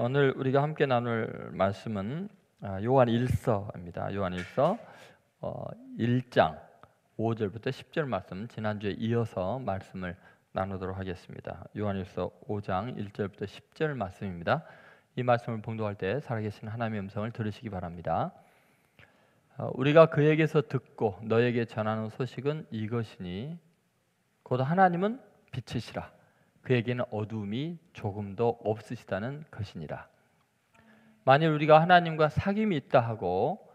오늘 우리가 함께 나눌 말씀은 요한 1서입니다. 요한 1서 1장 5절부터 10절 말씀, 지난주에 이어서 말씀을 나누도록 하겠습니다. 요한 1서 5장 1절부터 10절 말씀입니다. 이 말씀을 봉독할 때 살아계신 하나님의 음성을 들으시기 바랍니다. 우리가 그에게서 듣고 너에게 전하는 소식은 이것이니 곧 하나님은 빛이시라. 그에게는 어두움이 조금도 없으시다는 것이니라. 만일 우리가 하나님과 사귐이 있다 하고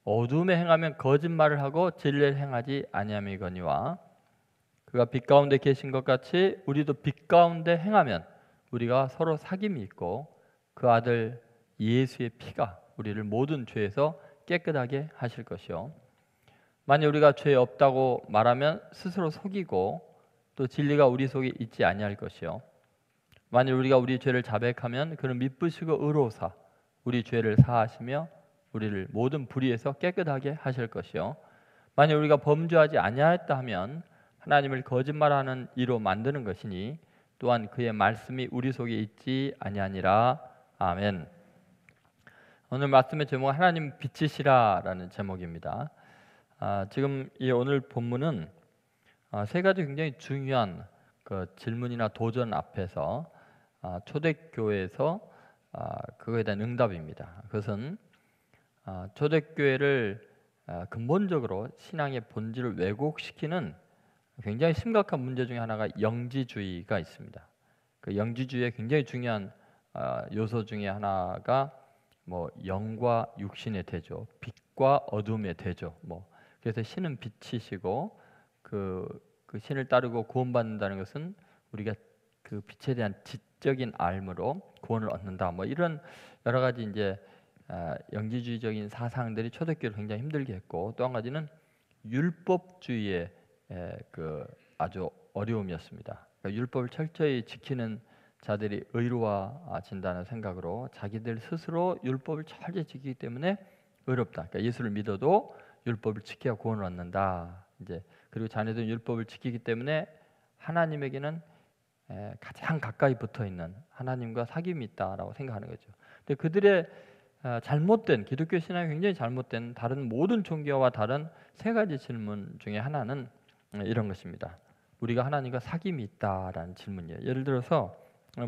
어두움에 행하면 거짓말을 하고 진리를 행하지 아니함이거니와 그가 빛 가운데 계신 것 같이 우리도 빛 가운데 행하면 우리가 서로 사귐이 있고 그 아들 예수의 피가 우리를 모든 죄에서 깨끗하게 하실 것이요, 만일 우리가 죄 없다고 말하면 스스로 속이고 또 진리가 우리 속에 있지 아니할 것이요, 만일 우리가 우리 죄를 자백하면 그는 미쁘시고 의로우사 우리 죄를 사하시며 우리를 모든 불의에서 깨끗하게 하실 것이요, 만일 우리가 범죄하지 아니하였다 하면 하나님을 거짓말하는 이로 만드는 것이니 또한 그의 말씀이 우리 속에 있지 아니하니라. 아멘. 오늘 말씀의 제목은 하나님 빛이시라라는 제목입니다. 지금 이 오늘 본문은 세 가지 굉장히 중요한 그 질문이나 도전 앞에서 초대교회에서 그거에 대한 응답입니다. 그것은 초대교회를 근본적으로 신앙의 본질을 왜곡시키는 굉장히 심각한 문제 중에 하나가 영지주의가 있습니다. 그 영지주의의 굉장히 중요한 요소 중에 하나가 영과 육신의 대조, 빛과 어둠의 대조. 그래서 신은 빛이시고 그 신을 따르고 구원받는다는 것은 우리가 그 빛에 대한 지적인 알므로 구원을 얻는다. 이런 여러 가지 이제 영지주의적인 사상들이 초대교회를 굉장히 힘들게 했고, 또 한 가지는 율법주의의 그 아주 어려움이었습니다. 그러니까 율법을 철저히 지키는 자들이 의로워진다는 생각으로 자기들 스스로 율법을 철저히 지키기 때문에 의롭다. 그러니까 예수를 믿어도 율법을 지켜야 구원을 얻는다. 이제 그리고 자녀들은 율법을 지키기 때문에 하나님에게는 가장 가까이 붙어 있는 하나님과 사귐이 있다라고 생각하는 거죠. 근데 그들의 잘못된 기독교 신앙이 굉장히 잘못된 다른 모든 종교와 다른 세 가지 질문 중에 하나는 이런 것입니다. 우리가 하나님과 사귐이 있다라는 질문이에요. 예를 들어서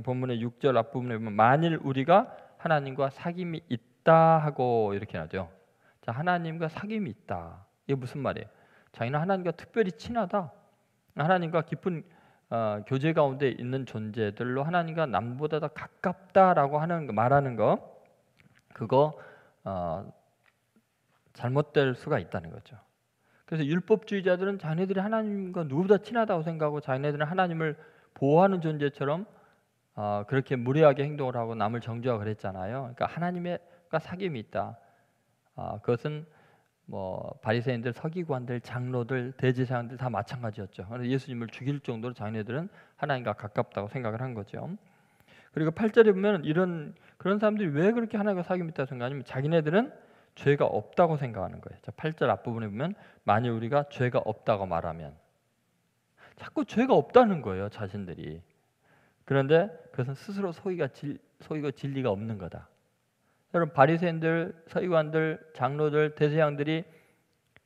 본문의 6절 앞부분에 보면 만일 우리가 하나님과 사귐이 있다 하고 이렇게 하죠. 자, 하나님과 사귐이 있다. 이게 무슨 말이에요? 자기는 하나님과 특별히 친하다. 하나님과 깊은 교제 가운데 있는 존재들로 하나님과 남보다 더 가깝다라고 말하는 거, 그거 잘못될 수가 있다는 거죠. 그래서 율법주의자들은 자기네들이 하나님과 누구보다 친하다고 생각하고 자기네들은 하나님을 보호하는 존재처럼 그렇게 무례하게 행동을 하고 남을 정죄하고 그랬잖아요. 그러니까 하나님과 사귐이 있다. 그것은 바리새인들, 서기관들, 장로들, 대제사장들 다 마찬가지였죠. 그래서 예수님을 죽일 정도로 자기네들은 하나님과 가깝다고 생각을 한 거죠. 그리고 8절에 보면 그런 사람들이 왜 그렇게 하나님과 사귐이 있다고 생각하냐면 자기네들은 죄가 없다고 생각하는 거예요. 8절 앞부분에 보면 만일 우리가 죄가 없다고 말하면, 자꾸 죄가 없다는 거예요, 자신들이. 그런데 그것은 스스로 속이고 진리가 없는 거다. 여러분, 바리새인들, 서기관들, 장로들, 대제사장들이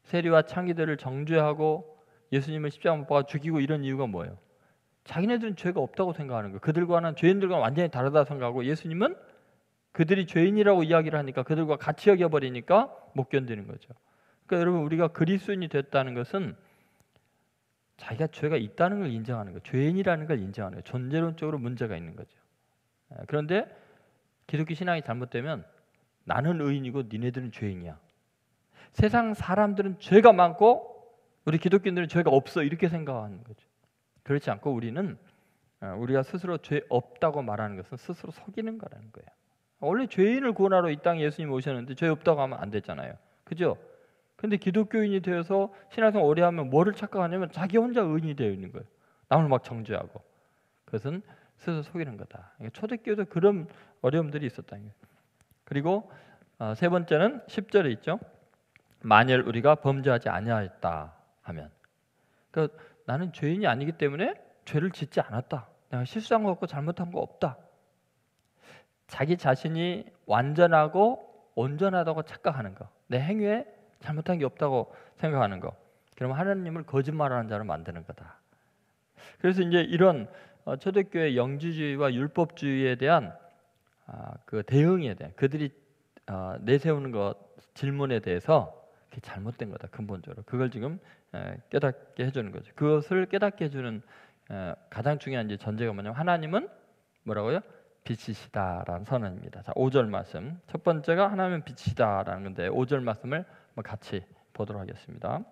세리와 창기들을 정죄하고 예수님을 십자가 못 박아 죽이고 이런 이유가 뭐예요? 자기네들은 죄가 없다고 생각하는 거예요. 그들과는 죄인들과는 완전히 다르다 생각하고 예수님은 그들이 죄인이라고 이야기를 하니까 그들과 같이 여겨버리니까 못 견디는 거죠. 그러니까 여러분, 우리가 그리스도인이 됐다는 것은 자기가 죄가 있다는 걸 인정하는 거예요. 죄인이라는 걸 인정하는 거예요. 존재론적으로 문제가 있는 거죠. 그런데 기독교 신앙이 잘못되면 나는 의인이고 니네들은 죄인이야. 세상 사람들은 죄가 많고 우리 기독교인들은 죄가 없어, 이렇게 생각하는 거죠. 그렇지 않고 우리가 스스로 죄 없다고 말하는 것은 스스로 속이는 거라는 거예요. 원래 죄인을 구원하러 이 땅에 예수님이 오셨는데 죄 없다고 하면 안 됐잖아요. 그죠? 근데 기독교인이 되어서 신앙생활 오래 하면 뭐를 착각하냐면 자기 혼자 의인이 되어 있는 거예요. 남을 막 정죄하고. 그것은 스스로 속이는 거다. 초대교회도 그런 어려움들이 있었다는 거예요. 그리고 세 번째는 10절에 있죠. 만일 우리가 범죄하지 아니하였다 하면, 그러니까 나는 죄인이 아니기 때문에 죄를 짓지 않았다. 내가 실수한 거 없고 잘못한 거 없다. 자기 자신이 완전하고 온전하다고 착각하는 거, 내 행위에 잘못한 게 없다고 생각하는 거, 그러면 하나님을 거짓말하는 자로 만드는 거다. 그래서 이제 이런 초대교회 영지주의와 율법주의에 대한 그 대응에 대한 그들이 내세우는 것 질문에 대해서 그게 잘못된 거다, 근본적으로. 그걸 지금 깨닫게 해주는 거죠. 그것을 깨닫게 해주는 가장 중요한 이제 전제가 뭐냐면 하나님은 뭐라고요? 빛이시다라는 선언입니다. 자, 5절 말씀. 첫 번째가 하나님은 빛이시다라는 건데 5절 말씀을 같이 보도록 하겠습니다.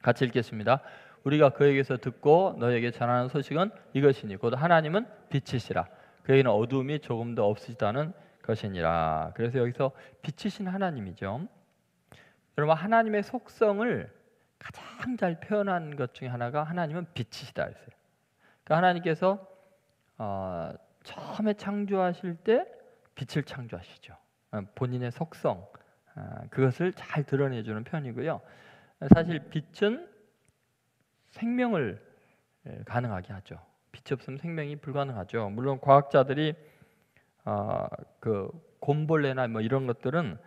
같이 읽겠습니다. 우리가 그에게서 듣고 너에게 전하는 소식은 이것이니 곧 하나님은 빛이시라. 그에게는 어두움이 조금도 없으시다는 것이니라. 그래서 여기서 빛이신 하나님이죠. 여러분, 하나님의 속성을 가장 잘 표현한 것 중에 하나가 하나님은 빛이시다 했어요. 그러니까 하나님께서 처음에 창조하실 때 빛을 창조하시죠. 본인의 속성, 그것을 잘 드러내주는 편이고요. 사실 빛은 생명을 가능하게 하죠. 빛이 없으면 생명이 불가능하죠. 물론 과학자들이 그 곰벌레나 뭐 이런 것들은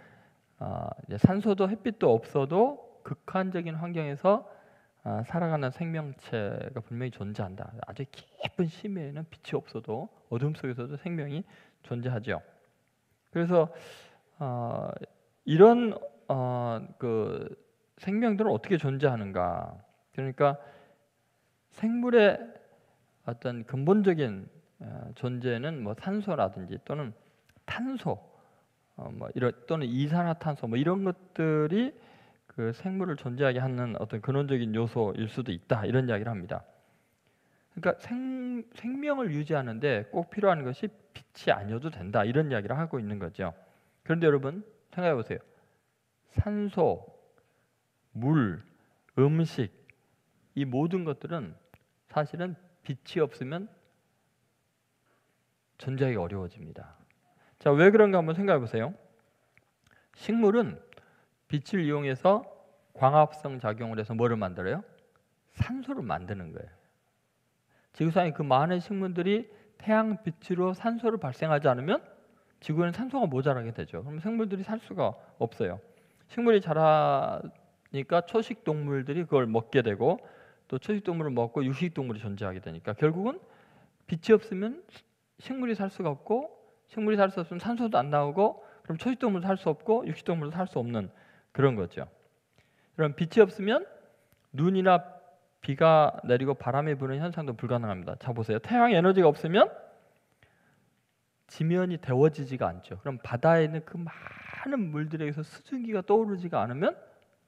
산소도 햇빛도 없어도 극한적인 환경에서 살아가는 생명체가 분명히 존재한다. 아주 깊은 심해에는 빛이 없어도 어둠 속에서도 생명이 존재하죠. 그래서 이런 그 생명들은 어떻게 존재하는가? 그러니까 생물의 어떤 근본적인 존재는 뭐 산소라든지 또는 탄소, 또는 이산화탄소 뭐 이런 것들이 그 생물을 존재하게 하는 어떤 근원적인 요소일 수도 있다, 이런 이야기를 합니다. 그러니까 생명을 유지하는데 꼭 필요한 것이 빛이 아니어도 된다, 이런 이야기를 하고 있는 거죠. 그런데 여러분 생각해 보세요. 산소, 물, 음식, 이 모든 것들은 사실은 빛이 없으면 존재하기 어려워집니다. 자, 왜 그런가 한번 생각해 보세요. 식물은 빛을 이용해서 광합성 작용을 해서 뭐를 만들어요? 산소를 만드는 거예요. 지구상의 그 많은 식물들이 태양빛으로 산소를 발생하지 않으면 지구에는 산소가 모자라게 되죠. 그럼 생물들이 살 수가 없어요. 식물이 자라니까 초식 동물들이 그걸 먹게 되고 또 초식 동물을 먹고 육식 동물이 존재하게 되니까 결국은 빛이 없으면 식물이 살 수가 없고, 식물이 살 수 없으면 산소도 안 나오고, 그럼 초식 동물도 살 수 없고 육식 동물도 살 수 없는 그런 거죠. 그럼 빛이 없으면 눈이나 비가 내리고 바람이 부는 현상도 불가능합니다. 자, 보세요. 태양 에너지가 없으면 지면이 데워지지가 않죠. 그럼 바다에 있는 그 많은 물들에게서 수증기가 떠오르지가 않으면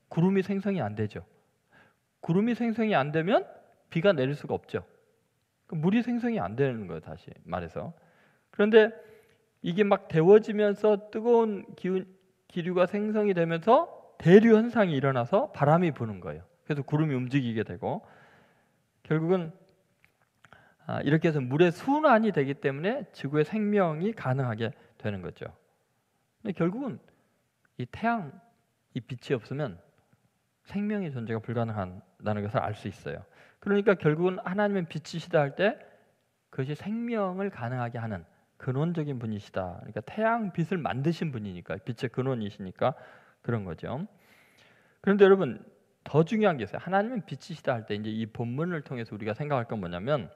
구름이 생성이 안 되죠. 구름이 생성이 안 되면 비가 내릴 수가 없죠. 물이 생성이 안 되는 거예요, 다시 말해서. 그런데 이게 막 데워지면서 뜨거운 기류가 생성이 되면서 대류 현상이 일어나서 바람이 부는 거예요. 그래서 구름이 움직이게 되고, 결국은 이렇게 해서 물의 순환이 되기 때문에 지구의 생명이 가능하게 되는 거죠. 근데 결국은 이 태양, 이 빛이 없으면 생명의 존재가 불가능하다는 것을 알 수 있어요. 그러니까 결국은 하나님은 빛이시다 할 때 그것이 생명을 가능하게 하는 근원적인 분이시다. 그러니까 태양 빛을 만드신 분이니까, 빛의 근원이시니까 그런 거죠. 그런데 여러분, 더 중요한 게 있어요. 하나님은 빛이시다 할 때 이제 이 본문을 통해서 우리가 생각할 건 뭐냐면,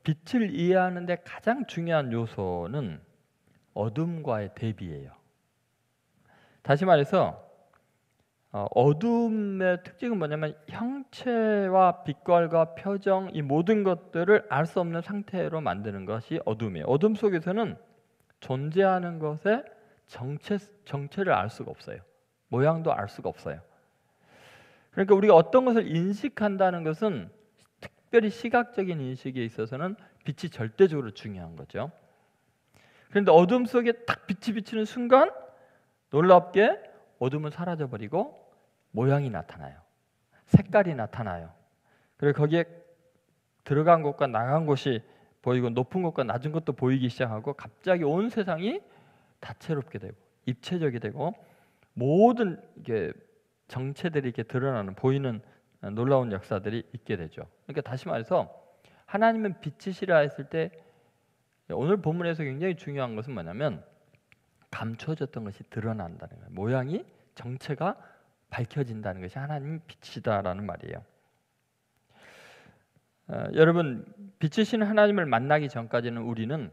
빛을 이해하는데 가장 중요한 요소는 어둠과의 대비예요. 다시 말해서 어둠의 특징은 뭐냐면 형체와 빛깔과 표정, 이 모든 것들을 알 수 없는 상태로 만드는 것이 어둠이에요. 어둠 속에서는 존재하는 것의 정체를 알 수가 없어요. 모양도 알 수가 없어요. 그러니까 우리가 어떤 것을 인식한다는 것은 특별히 시각적인 인식에 있어서는 빛이 절대적으로 중요한 거죠. 그런데 어둠 속에 딱 빛이 비치는 순간 놀랍게 어둠은 사라져버리고 모양이 나타나요. 색깔이 나타나요. 그리고 거기에 들어간 곳과 나간 곳이 보이고 높은 곳과 낮은 곳도 보이기 시작하고 갑자기 온 세상이 다채롭게 되고 입체적이 되고 모든 이게 정체들이 이렇게 드러나는, 보이는 놀라운 역사들이 있게 되죠. 그러니까 다시 말해서 하나님은 빛이시라 했을 때 오늘 본문에서 굉장히 중요한 것은 뭐냐면 감춰졌던 것이 드러난다는 거예요. 모양이 정체가 밝혀진다는 것이 하나님 빛이다라는 말이에요. 여러분, 빛이신 하나님을 만나기 전까지는 우리는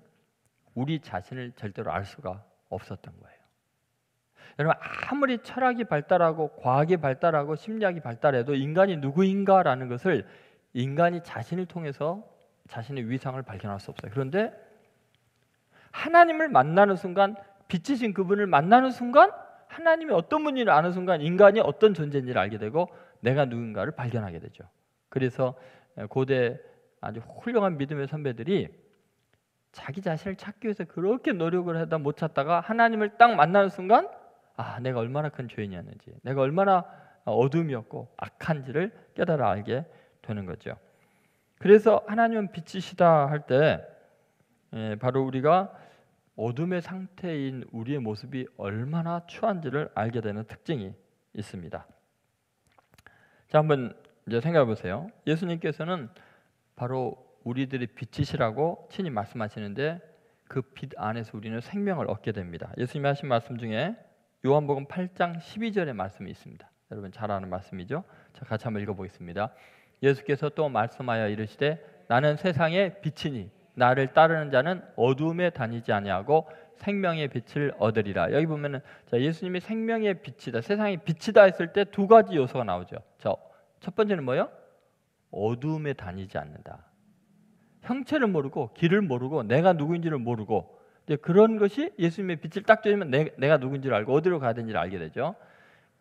우리 자신을 절대로 알 수가 없었던 거예요. 여러분, 아무리 철학이 발달하고 과학이 발달하고 심리학이 발달해도 인간이 누구인가라는 것을 인간이 자신을 통해서 자신의 위상을 발견할 수 없어요. 그런데 하나님을 만나는 순간, 빛이신 그분을 만나는 순간, 하나님이 어떤 분인지를 아는 순간 인간이 어떤 존재인지를 알게 되고 내가 누군가를 발견하게 되죠. 그래서 고대 아주 훌륭한 믿음의 선배들이 자기 자신을 찾기 위해서 그렇게 노력을 하다 못 찾다가 하나님을 딱 만나는 순간 내가 얼마나 큰 죄인이었는지, 내가 얼마나 어둠이었고 악한지를 깨달아 알게 되는 거죠. 그래서 하나님은 빛이시다 할 때 바로 우리가 어둠의 상태인 우리의 모습이 얼마나 추한지를 알게 되는 특징이 있습니다. 자, 한번 이제 생각해 보세요. 예수님께서는 바로 우리들의 빛이시라고 친히 말씀하시는데 그 빛 안에서 우리는 생명을 얻게 됩니다. 예수님이 하신 말씀 중에 요한복음 8장 12절의 말씀이 있습니다. 여러분 잘 아는 말씀이죠. 자, 같이 한번 읽어보겠습니다. 예수께서 또 말씀하여 이르시되 나는 세상의 빛이니 나를 따르는 자는 어두움에 다니지 아니하고 생명의 빛을 얻으리라. 여기 보면은 자, 예수님이 생명의 빛이다, 세상의 빛이다 했을 때 두 가지 요소가 나오죠. 자, 첫 번째는 뭐예요? 어두움에 다니지 않는다. 형체를 모르고 길을 모르고 내가 누구인지를 모르고 이제 그런 것이 예수님의 빛을 딱 쬐면 내가 누구인지를 알고 어디로 가야 되는지를 알게 되죠.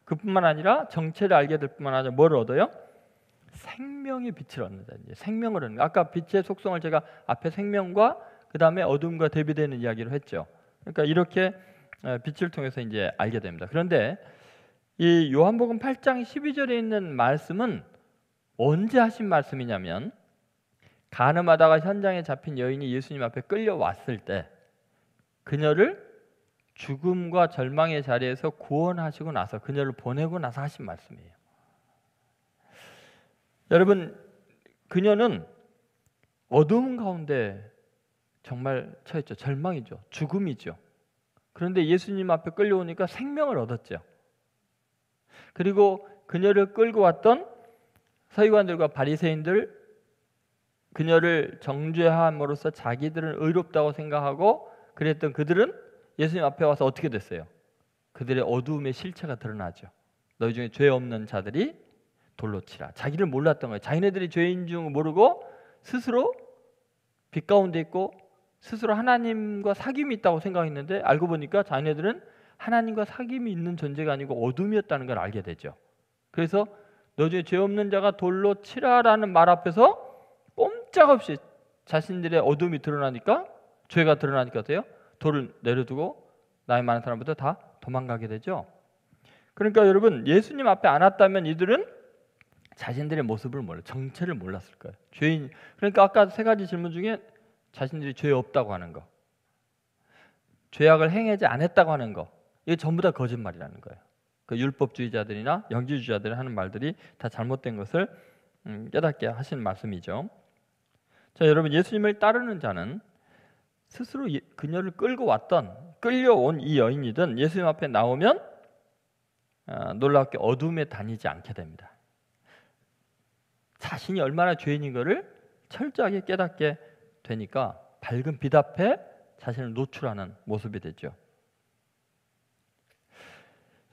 그뿐만 아니라 정체를 알게 될 뿐만 아니라 뭘 얻어요? 생명의 빛을 얻는다. 이제 생명을 얻는. 아까 빛의 속성을 제가 앞에 생명과 그 다음에 어둠과 대비되는 이야기를 했죠. 그러니까 이렇게 빛을 통해서 이제 알게 됩니다. 그런데 이 요한복음 8장 12절에 있는 말씀은 언제 하신 말씀이냐면 간음하다가 현장에 잡힌 여인이 예수님 앞에 끌려왔을 때 그녀를 죽음과 절망의 자리에서 구원하시고 나서 그녀를 보내고 나서 하신 말씀이에요. 여러분, 그녀는 어두운 가운데 정말 처했죠. 절망이죠. 죽음이죠. 그런데 예수님 앞에 끌려오니까 생명을 얻었죠. 그리고 그녀를 끌고 왔던 서기관들과 바리새인들, 그녀를 정죄함으로써 자기들은 의롭다고 생각하고 그랬던 그들은 예수님 앞에 와서 어떻게 됐어요? 그들의 어두움의 실체가 드러나죠. 너희 중에 죄 없는 자들이 돌로 치라. 자기를 몰랐던 거예요. 자기네들이 죄인 줄 모르고 스스로 빛 가운데 있고 스스로 하나님과 사귐이 있다고 생각했는데 알고 보니까 자기네들은 하나님과 사귐이 있는 존재가 아니고 어둠이었다는 걸 알게 되죠. 그래서 너 중에 죄 없는 자가 돌로 치라라는 말 앞에서 꼼짝없이 자신들의 어둠이 드러나니까, 죄가 드러나니까 어때요? 돌을 내려두고 나이 많은 사람부터 다 도망가게 되죠. 그러니까 여러분, 예수님 앞에 안 왔다면 이들은 자신들의 모습을 몰라, 정체를 몰랐을 거예요. 죄인. 그러니까 아까 세 가지 질문 중에 자신들이 죄 없다고 하는 거, 죄악을 행하지 않았다고 하는 거, 이게 전부 다 거짓말이라는 거예요. 그 율법주의자들이나 영지주의자들이 하는 말들이 다 잘못된 것을 깨닫게 하신 말씀이죠. 자, 여러분, 예수님을 따르는 자는 스스로 그녀를 끌려온 이 여인이든 예수님 앞에 나오면 놀랍게 어둠에 다니지 않게 됩니다. 자신이 얼마나 죄인인 것을 철저하게 깨닫게 되니까 밝은 빛 앞에 자신을 노출하는 모습이 되죠.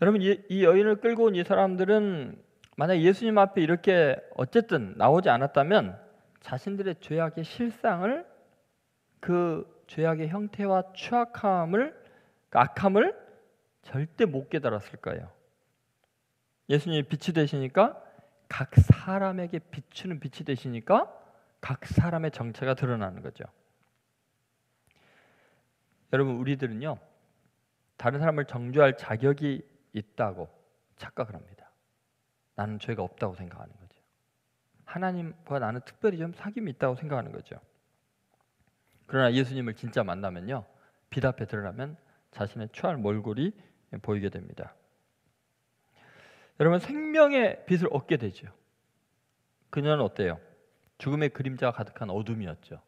여러분, 이 여인을 끌고 온 이 사람들은 만약 예수님 앞에 이렇게 어쨌든 나오지 않았다면 자신들의 죄악의 실상을, 그 죄악의 형태와 추악함을, 그 악함을 절대 못 깨달았을 거예요. 예수님이 빛이 되시니까, 각 사람에게 비추는 빛이 되시니까 각 사람의 정체가 드러나는 거죠. 여러분, 우리들은요 다른 사람을 정죄할 자격이 있다고 착각을 합니다. 나는 죄가 없다고 생각하는 거죠. 하나님과 나는 특별히 좀 사귐이 있다고 생각하는 거죠. 그러나 예수님을 진짜 만나면요, 빛 앞에 드러나면 자신의 추할 몰골이 보이게 됩니다. 여러분, 생명의 빛을 얻게 되죠. 그녀는 어때요? 죽음의 그림자가 가득한 어둠이었죠.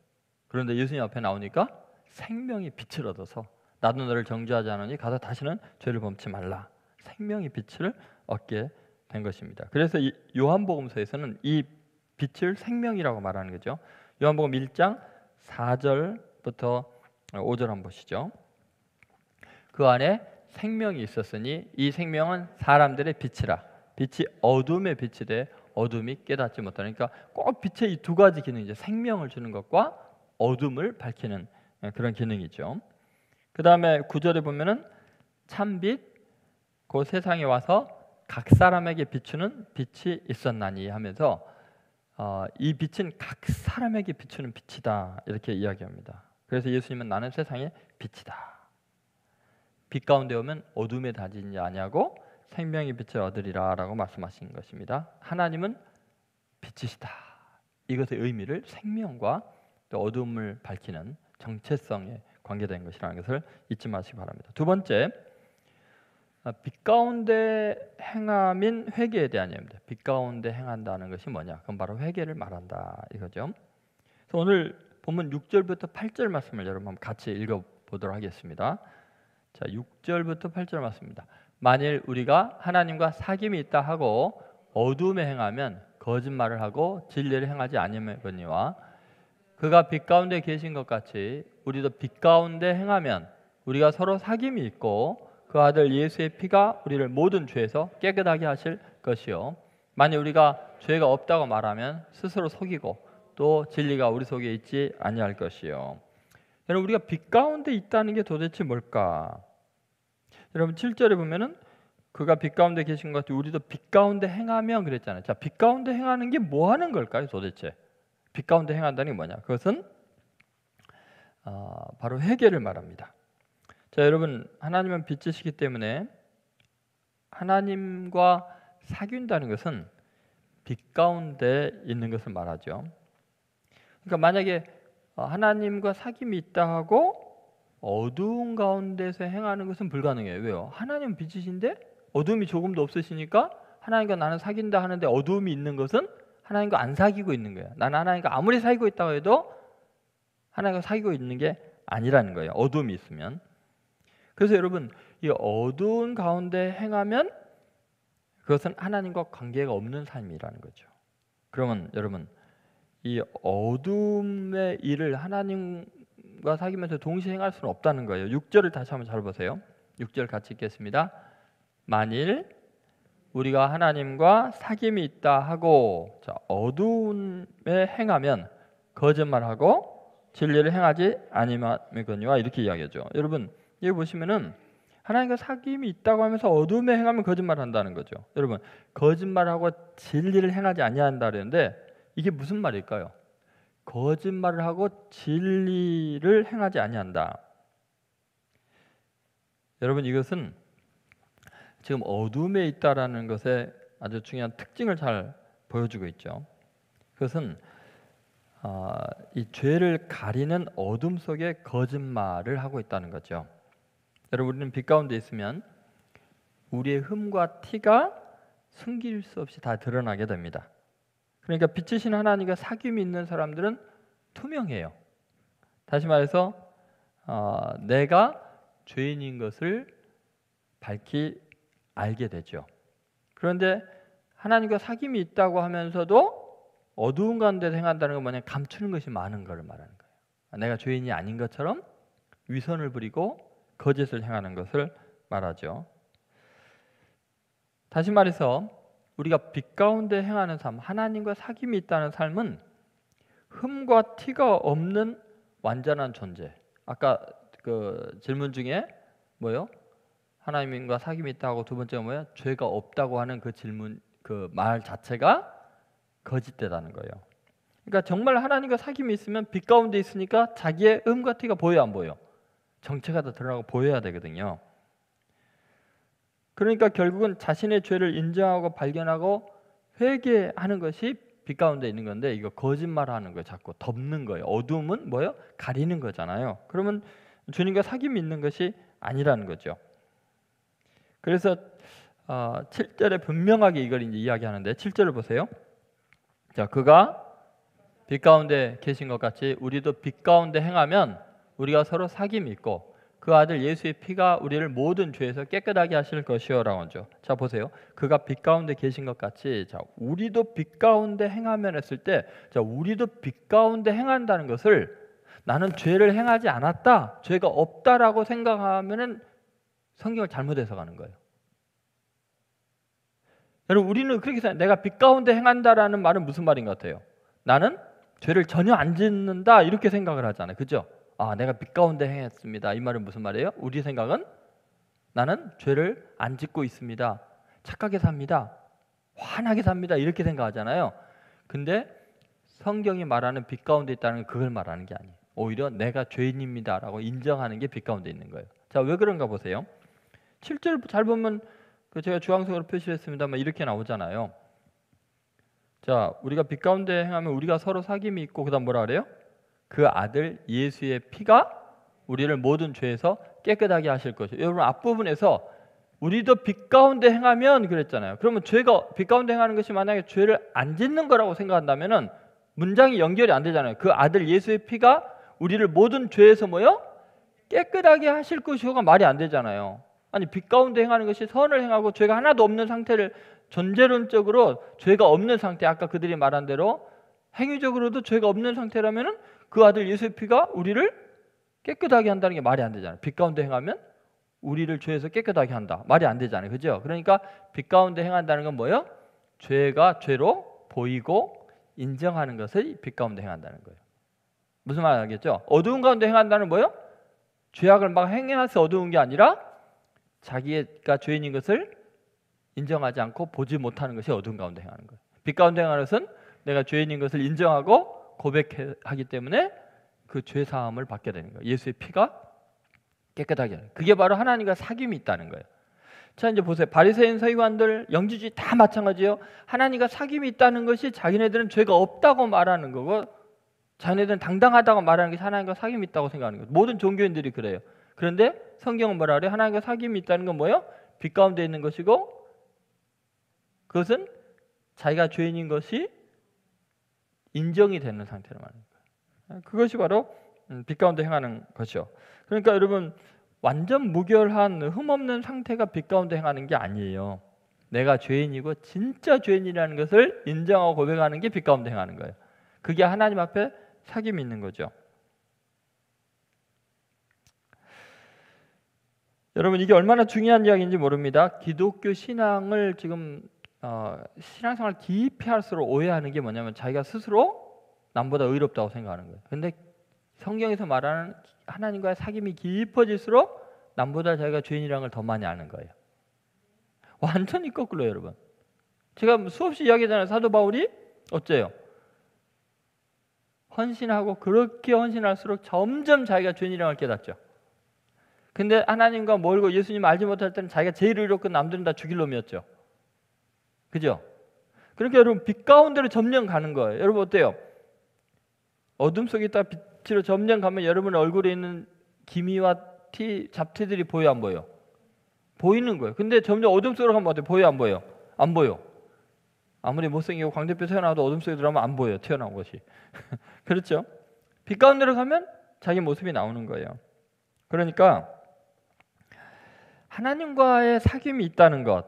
그런데 예수님 앞에 나오니까 생명의 빛을 얻어서 나도 너를 정죄하지 않으니 가서 다시는 죄를 범치 말라. 생명의 빛을 얻게 된 것입니다. 그래서 이 요한복음서에서는 이 빛을 생명이라고 말하는 거죠. 요한복음 1장 4절부터 5절 한번 보시죠. 그 안에 생명이 있었으니 이 생명은 사람들의 빛이라. 빛이 어둠의 빛이 돼 어둠이 깨닫지 못하는. 그러니까 꼭 빛의 이 두 가지 기능이죠. 생명을 주는 것과 어둠을 밝히는 그런 기능이죠. 그 다음에 9절에 보면은 참빛 그 세상에 와서 각 사람에게 비추는 빛이 있었나니 하면서 이 빛은 각 사람에게 비추는 빛이다 이렇게 이야기합니다. 그래서 예수님은 나는 세상의 빛이다. 빛 가운데 오면 어둠에 다지지 아니하고 생명의 빛을 얻으리라 라고 말씀하신 것입니다. 하나님은 빛이시다. 이것의 의미를 생명과 또 어둠을 밝히는 정체성에 관계된 것이라는 것을 잊지 마시기 바랍니다. 두 번째, 빛 가운데 행함인 회개에 대한 얘기입니다. 빛 가운데 행한다는 것이 뭐냐? 그건 바로 회개를 말한다 이거죠. 그래서 오늘 본문 6절부터 8절 말씀을 여러분 같이 읽어보도록 하겠습니다. 자, 6절부터 8절 말씀입니다. 만일 우리가 하나님과 사귐이 있다 하고 어둠에 행하면 거짓말을 하고 진리를 행하지 아니하거니와 그가 빛 가운데 계신 것 같이 우리도 빛 가운데 행하면 우리가 서로 사귐이 있고 그 아들 예수의 피가 우리를 모든 죄에서 깨끗하게 하실 것이요 만일 우리가 죄가 없다고 말하면 스스로 속이고 또 진리가 우리 속에 있지 아니할 것이요. 여러분 우리가 빛 가운데 있다는 게 도대체 뭘까? 여러분 7절에 보면은 그가 빛 가운데 계신 것 같이 우리도 빛 가운데 행하면 그랬잖아요. 자, 빛 가운데 행하는 게 뭐 하는 걸까요 도대체? 빛 가운데 행한다는 게 뭐냐? 그것은 바로 회개를 말합니다. 자, 여러분 하나님은 빛이시기 때문에 하나님과 사귄다는 것은 빛 가운데 있는 것을 말하죠. 그러니까 만약에 하나님과 사귐이 있다 하고 어두운 가운데서 행하는 것은 불가능해요. 왜요? 하나님은 빛이신데 어둠이 조금도 없으시니까 하나님과 나는 사귄다 하는데 어두움이 있는 것은 하나님과 안 사귀고 있는 거예요. 나는 하나님과 아무리 사귀고 있다고 해도 하나님과 사귀고 있는 게 아니라는 거예요. 어둠이 있으면. 그래서 여러분 이 어두운 가운데 행하면 그것은 하나님과 관계가 없는 삶이라는 거죠. 그러면 여러분 이 어둠의 일을 하나님과 사귀면서 동시에 행할 수는 없다는 거예요. 6절을 다시 한번 잘 보세요. 6절 같이 읽겠습니다. 만일 우리가 하나님과 사귐이 있다 하고 어두움에 행하면 거짓말하고 진리를 행하지 아니하거니와 이렇게 이야기하죠. 여러분 여기 보시면은 하나님과 사귐이 있다고 하면서 어두움에 행하면 거짓말한다는 거죠. 여러분 거짓말하고 진리를 행하지 아니한다 그랬는데 이게 무슨 말일까요? 거짓말을 하고 진리를 행하지 아니한다. 여러분 이것은 지금 어둠에 있다라는 것에 아주 중요한 특징을 잘 보여주고 있죠. 그것은 이 죄를 가리는 어둠 속에 거짓말을 하고 있다는 거죠. 여러분 우리는 빛 가운데 있으면 우리의 흠과 티가 숨길 수 없이 다 드러나게 됩니다. 그러니까 빛이신 하나님과 사귐이 있는 사람들은 투명해요. 다시 말해서 내가 죄인인 것을 밝히 알게 되죠. 그런데 하나님과 사귐이 있다고 하면서도 어두운 가운데 행한다는 건 뭐냐? 감추는 것이 많은 것을 말하는 거예요. 내가 죄인이 아닌 것처럼 위선을 부리고 거짓을 행하는 것을 말하죠. 다시 말해서 우리가 빛 가운데 행하는 삶, 하나님과 사귐이 있다는 삶은 흠과 티가 없는 완전한 존재. 아까 그 질문 중에 뭐요? 하나님과 사귐이 있다고 두 번째가 뭐야? 죄가 없다고 하는 그 질문, 그 말 자체가 거짓되다는 거예요. 그러니까 정말 하나님과 사귐이 있으면 빛 가운데 있으니까 자기의 흠과 티가 보여 안 보여? 정체가 다 드러나고 보여야 되거든요. 그러니까 결국은 자신의 죄를 인정하고 발견하고 회개하는 것이 빛 가운데 있는 건데 이거 거짓말하는 거예요. 자꾸 덮는 거예요. 어둠은 뭐예요? 가리는 거잖아요. 그러면 주님과 사귐이 있는 것이 아니라는 거죠. 그래서 7절에 분명하게 이걸 이제 이야기하는데 7절을 보세요. 자, 그가 빛 가운데 계신 것 같이 우리도 빛 가운데 행하면 우리가 서로 사귐이 있고 그 아들 예수의 피가 우리를 모든 죄에서 깨끗하게 하실 것이요라고 하죠. 자 보세요. 그가 빛 가운데 계신 것 같이 자 우리도 빛 가운데 행하면 했을 때 자 우리도 빛 가운데 행한다는 것을 나는 죄를 행하지 않았다, 죄가 없다라고 생각하면은 성경을 잘못 해석하는 거예요. 여러분 우리는 그렇게 생각해요. 내가 빛 가운데 행한다라는 말은 무슨 말인 것 같아요? 나는 죄를 전혀 안 짓는다 이렇게 생각을 하잖아요. 그죠? 아 내가 빛 가운데 행했습니다. 이 말은 무슨 말이에요? 우리 생각은 나는 죄를 안 짓고 있습니다. 착하게 삽니다. 환하게 삽니다. 이렇게 생각하잖아요. 근데 성경이 말하는 빛 가운데 있다는 건 그걸 말하는 게 아니에요. 오히려 내가 죄인입니다라고 인정하는 게 빛 가운데 있는 거예요. 자, 왜 그런가 보세요. 7절 잘 보면 제가 주황색으로 표시했습니다만 이렇게 나오잖아요. 자, 우리가 빛 가운데 행하면 우리가 서로 사귐이 있고 그다음 뭐라 그래요? 그 아들 예수의 피가 우리를 모든 죄에서 깨끗하게 하실 것이요. 여러분 앞부분에서 우리도 빛 가운데 행하면 그랬잖아요. 그러면 죄가 빛 가운데 행하는 것이 만약에 죄를 안 짓는 거라고 생각한다면은 문장이 연결이 안 되잖아요. 그 아들 예수의 피가 우리를 모든 죄에서 뭐요? 깨끗하게 하실 것이요가 말이 안 되잖아요. 아니 빛 가운데 행하는 것이 선을 행하고 죄가 하나도 없는 상태를 존재론적으로 죄가 없는 상태, 아까 그들이 말한 대로 행위적으로도 죄가 없는 상태라면은 그 아들 예수의 피가 우리를 깨끗하게 한다는 게 말이 안 되잖아요. 빛 가운데 행하면 우리를 죄에서 깨끗하게 한다. 말이 안 되잖아요. 그죠? 그러니까 빛 가운데 행한다는 건 뭐예요? 죄가 죄로 보이고 인정하는 것을 빛 가운데 행한다는 거예요. 무슨 말 알겠죠? 어두운 가운데 행한다는 뭐예요? 죄악을 막 행해서 어두운 게 아니라 자기가 죄인인 것을 인정하지 않고 보지 못하는 것이 어두운 가운데 행하는 거예요. 빛 가운데 행하는 것은 내가 죄인인 것을 인정하고 고백하기 때문에 그 죄 사함을 받게 되는 거예요. 예수의 피가 깨끗하게 하는 거예요. 그게 바로 하나님과 사귐이 있다는 거예요. 자 이제 보세요. 바리새인 서기관들 영지주의 다 마찬가지예요. 하나님과 사귐이 있다는 것이 자기네들은 죄가 없다고 말하는 거고 자기네들은 당당하다고 말하는 것이 하나님과 사귐이 있다고 생각하는 거예요. 모든 종교인들이 그래요. 그런데 성경은 뭐라 그래요? 하나님과 사귐이 있다는 건 뭐예요? 빛 가운데 있는 것이고 그것은 자기가 죄인인 것이 인정이 되는 상태로 말하는 거예요. 그것이 바로 빛 가운데 행하는 것이요. 그러니까 여러분 완전 무결한 흠없는 상태가 빛 가운데 행하는 게 아니에요. 내가 죄인이고 진짜 죄인이라는 것을 인정하고 고백하는 게 빛 가운데 행하는 거예요. 그게 하나님 앞에 사귐이 있는 거죠. 여러분 이게 얼마나 중요한 이야기인지 모릅니다. 기독교 신앙을 지금 신앙생활 깊이 할수록 오해하는 게 뭐냐면 자기가 스스로 남보다 의롭다고 생각하는 거예요. 근데 성경에서 말하는 하나님과의 사귐이 깊어질수록 남보다 자기가 죄인이라는 걸 더 많이 아는 거예요. 완전히 거꾸로예요, 여러분. 제가 수없이 이야기하잖아요. 사도 바울이 어째요? 헌신하고 그렇게 헌신할수록 점점 자기가 죄인이라는 걸 깨닫죠. 근데 하나님과 멀고 예수님 알지 못할 때는 자기가 제일 의롭고 남들은 다 죽일 놈이었죠. 그죠? 그러니까 여러분 빛 가운데로 점령 가는 거예요. 여러분 어때요? 어둠 속에 있다가 빛으로 점령 가면 여러분 얼굴에 있는 기미와 잡티들이 보여 안 보여? 보이는 거예요. 근데 점점 어둠 속으로 가면 어때요? 보여 안 보여? 안 보여. 아무리 못생기고 광대뼈 태어나도 어둠 속에 들어가면 안 보여. 태어난 것이. 그렇죠? 빛 가운데로 가면 자기 모습이 나오는 거예요. 그러니까 하나님과의 사귐이 있다는 것,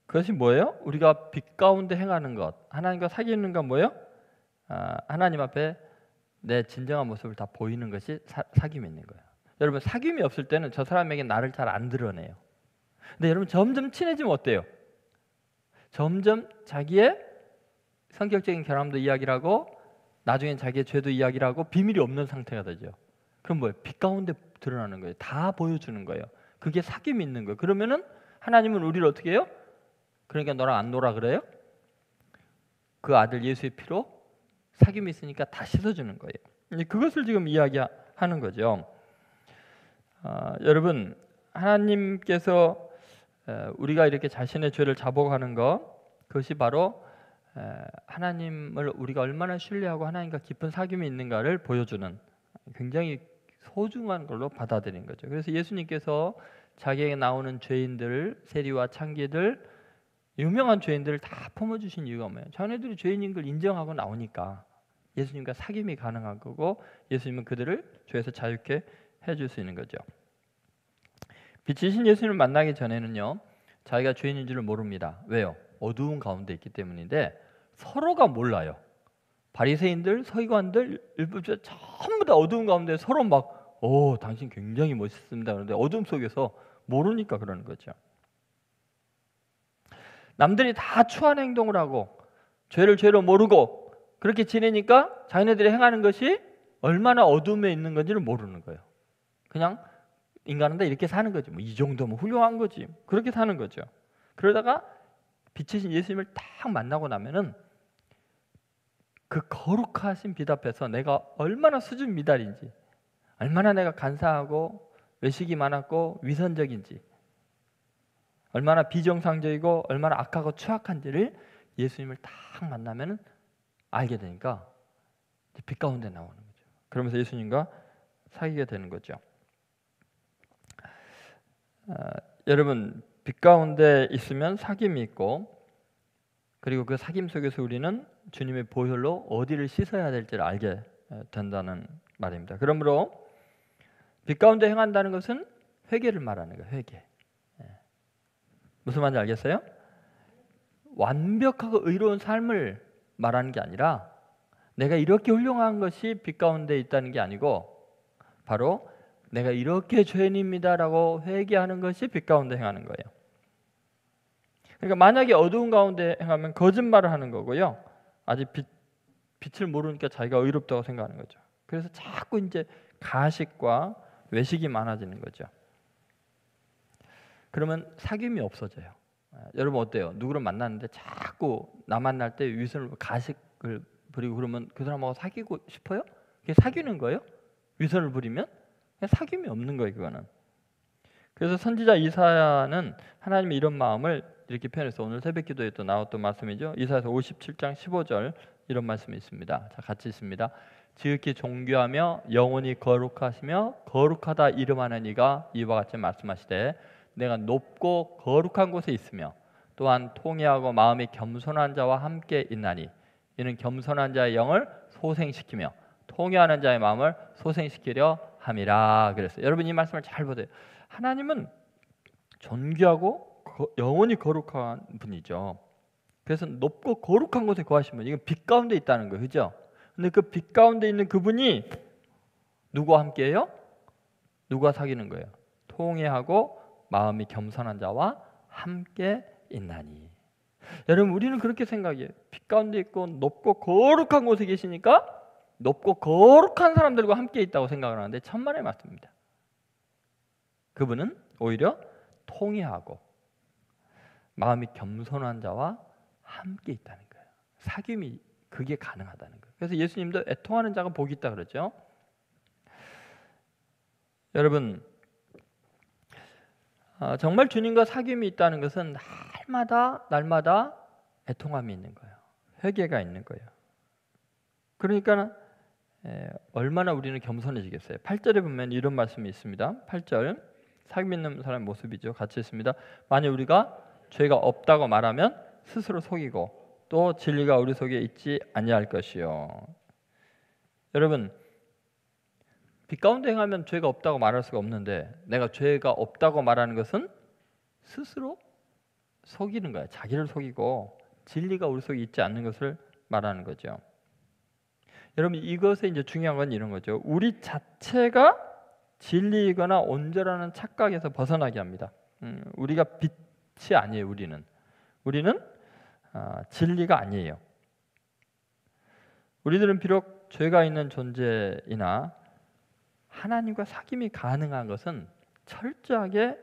그것이 뭐예요? 우리가 빛 가운데 행하는 것, 하나님과 사귀는 건 뭐예요? 하나님 앞에 내 진정한 모습을 다 보이는 것이 사귐이 있는 거예요. 여러분 사귐이 없을 때는 저 사람에게 나를 잘 안 드러내요. 근데 여러분 점점 친해지면 어때요? 점점 자기의 성격적인 결함도 이야기를 하고 나중엔 자기의 죄도 이야기를 하고 비밀이 없는 상태가 되죠. 그럼 뭐예요? 빛 가운데 드러나는 거예요. 다 보여주는 거예요. 그게 사귐이 있는 거예요. 그러면은 하나님은 우리를 어떻게 해요? 그러니까 너랑 안 놀아 그래요? 그 아들 예수의 피로 사귐이 있으니까 다 씻어주는 거예요. 그것을 지금 이야기하는 거죠. 여러분 하나님께서 우리가 이렇게 자신의 죄를 자복하는 것, 그것이 바로 하나님을 우리가 얼마나 신뢰하고 하나님과 깊은 사귐이 있는가를 보여주는 굉장히 소중한 걸로 받아들인 거죠. 그래서 예수님께서 자기에게 나오는 죄인들, 세리와 창기들, 유명한 죄인들을 다 품어주신 이유가 뭐예요? 자네들이 죄인인 걸 인정하고 나오니까 예수님과 사귐이 가능한 거고 예수님은 그들을 죄에서 자유케 해줄 수 있는 거죠. 빛이신 예수님을 만나기 전에는요, 자기가 죄인인 줄을 모릅니다. 왜요? 어두운 가운데 있기 때문인데 서로가 몰라요. 바리새인들, 서기관들, 율법주의 전부 다 어두운 가운데 서로 막 당신 굉장히 멋있습니다. 그런데 어둠 속에서 모르니까 그러는 거죠. 남들이 다 추한 행동을 하고 죄를 죄로 모르고 그렇게 지내니까 자기네들이 행하는 것이 얼마나 어둠에 있는 건지를 모르는 거예요. 그냥 인간은 다 이렇게 사는 거지. 이 정도면 훌륭한 거지. 그렇게 사는 거죠. 그러다가 빛이신 예수님을 딱 만나고 나면은 그 거룩하신 빛 앞에서 내가 얼마나 수준 미달인지, 얼마나 내가 간사하고 외식이 많았고 위선적인지, 얼마나 비정상적이고 얼마나 악하고 추악한지를 예수님을 딱 만나면 알게 되니까 빛 가운데 나오는 거죠. 그러면서 예수님과 사귀게 되는 거죠. 여러분, 빛 가운데 있으면 사귐이 있고, 그리고 그 사귐 속에서 우리는 주님의 보혈로 어디를 씻어야 될지를 알게 된다는 말입니다. 그러므로 빛 가운데 행한다는 것은 회개를 말하는 거예요. 회개. 무슨 말인지 알겠어요? 완벽하고 의로운 삶을 말하는 게 아니라 내가 이렇게 훌륭한 것이 빛 가운데 있다는 게 아니고 바로 내가 이렇게 죄인입니다라고 회개하는 것이 빛 가운데 행하는 거예요. 그러니까 만약에 어두운 가운데 행하면 거짓말을 하는 거고요. 아직 빛을 모르니까 자기가 의롭다고 생각하는 거죠. 그래서 자꾸 이제 가식과 외식이 많아지는 거죠. 그러면 사귐이 없어져요. 여러분 어때요? 누구를 만났는데 자꾸 나 만날 때 위선을 가식을 부리고 그러면 그 사람하고 사귀고 싶어요? 그게 사귀는 거예요? 위선을 부리면? 그냥 사귐이 없는 거예요, 그거는. 그래서 선지자 이사야는 하나님의 이런 마음을 이렇게 표현해서 오늘 새벽기도에 또 나왔던 말씀이죠. 이사야서 57장 15절 이런 말씀이 있습니다. 자, 같이 있습니다. 지극히 존귀하며 영원히 거룩하시며 거룩하다 이름하는 이가 이와 같이 말씀하시되 내가 높고 거룩한 곳에 있으며 또한 통회하고 마음이 겸손한 자와 함께 있나니 이는 겸손한 자의 영을 소생시키며 통회하는 자의 마음을 소생시키려 함이라 그랬어요. 여러분 이 말씀을 잘 보세요. 하나님은 존귀하고 영원히 거룩한 분이죠. 그래서 높고 거룩한 곳에 거하신 분, 이건 빛 가운데 있다는 거예요, 그죠? 근데 그 빛 가운데 있는 그분이 누구와 함께해요? 누가 사귀는 거예요? 통회하고 마음이 겸손한 자와 함께 있나니. 여러분 우리는 그렇게 생각해요. 빛 가운데 있고 높고 거룩한 곳에 계시니까 높고 거룩한 사람들과 함께 있다고 생각을 하는데 천만의 말씀입니다. 그분은 오히려 통회하고 마음이 겸손한 자와 함께 있다는 거예요. 사귐이 그게 가능하다는 거예요. 그래서 예수님도 애통하는 자가 복이 있다 그러죠. 여러분 정말 주님과 사귐이 있다는 것은 날마다 애통함이 있는 거예요. 회개가 있는 거예요. 그러니까 얼마나 우리는 겸손해지겠어요. 8절에 보면 이런 말씀이 있습니다. 8절 사귐 있는 사람의 모습이죠. 같이 있습니다. 만약 우리가 죄가 없다고 말하면 스스로 속이고 또 진리가 우리 속에 있지 아니할 것이요. 여러분 빛 가운데 행하면 죄가 없다고 말할 수가 없는데 내가 죄가 없다고 말하는 것은 스스로 속이는 거야. 자기를 속이고 진리가 우리 속에 있지 않는 것을 말하는 거죠. 여러분 이것에 이제 중요한 건 이런 거죠. 우리 자체가 진리이거나 온전하는 착각에서 벗어나게 합니다. 우리가 빛이 아니에요. 우리는 진리가 아니에요. 우리들은 비록 죄가 있는 존재이나 하나님과 사귐이 가능한 것은 철저하게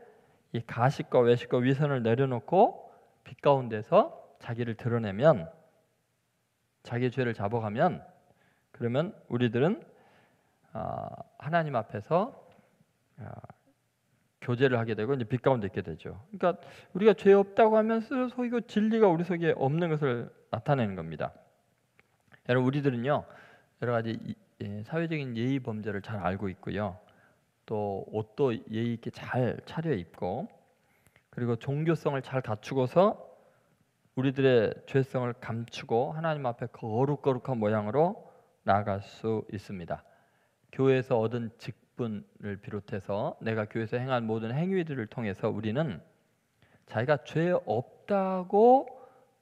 이 가식과 외식과 위선을 내려놓고 빛 가운데서 자기를 드러내면, 자기의 죄를 잡아가면, 그러면 우리들은 하나님 앞에서 교제를 하게 되고 이제 빛 가운데 있게 되죠. 그러니까 우리가 죄 없다고 하면 스스로 속이고 진리가 우리 속에 없는 것을 나타내는 겁니다. 여러분 우리들은요 여러 가지 사회적인 예의 범죄를 잘 알고 있고요. 또 옷도 예의 있게 잘 차려 입고 그리고 종교성을 잘 갖추고서 우리들의 죄성을 감추고 하나님 앞에 거룩한 모양으로 나아갈 수 있습니다. 교회에서 얻은 직분을 비롯해서 내가 교회에서 행한 모든 행위들을 통해서 우리는 자기가 죄 없다고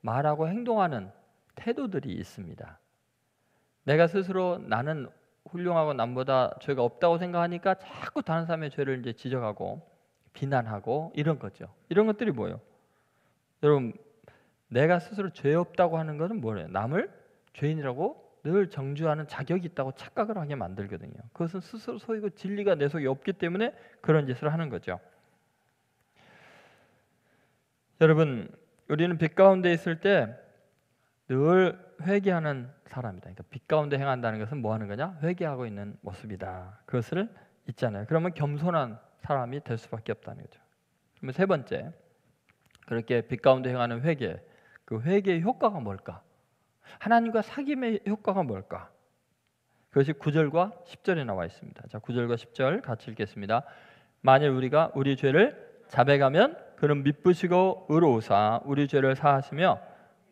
말하고 행동하는 태도들이 있습니다. 내가 스스로 나는 훌륭하고 남보다 죄가 없다고 생각하니까 자꾸 다른 사람의 죄를 이제 지적하고 비난하고 이런 거죠. 이런 것들이 뭐예요? 여러분, 내가 스스로 죄 없다고 하는 것은 뭐예요? 남을 죄인이라고 늘 정죄하는 자격이 있다고 착각을 하게 만들거든요. 그것은 스스로 소이고 진리가 내 속에 없기 때문에 그런 짓을 하는 거죠. 여러분, 우리는 빛 가운데 있을 때 늘 회개하는 사람이다. 그러니까 빛 가운데 행한다는 것은 뭐 하는 거냐? 회개하고 있는 모습이다. 그것을 잊잖아요. 그러면 겸손한 사람이 될 수밖에 없다는 거죠. 그러면 세 번째, 그렇게 빛 가운데 행하는 회개, 그 회개의 효과가 뭘까? 하나님과 사귐의 효과가 뭘까? 그것이 9절과 10절에 나와 있습니다. 자, 9절과 10절 같이 읽겠습니다. 만일 우리가 우리 죄를 자백하면 그는 미쁘시고 의로우사 우리 죄를 사하시며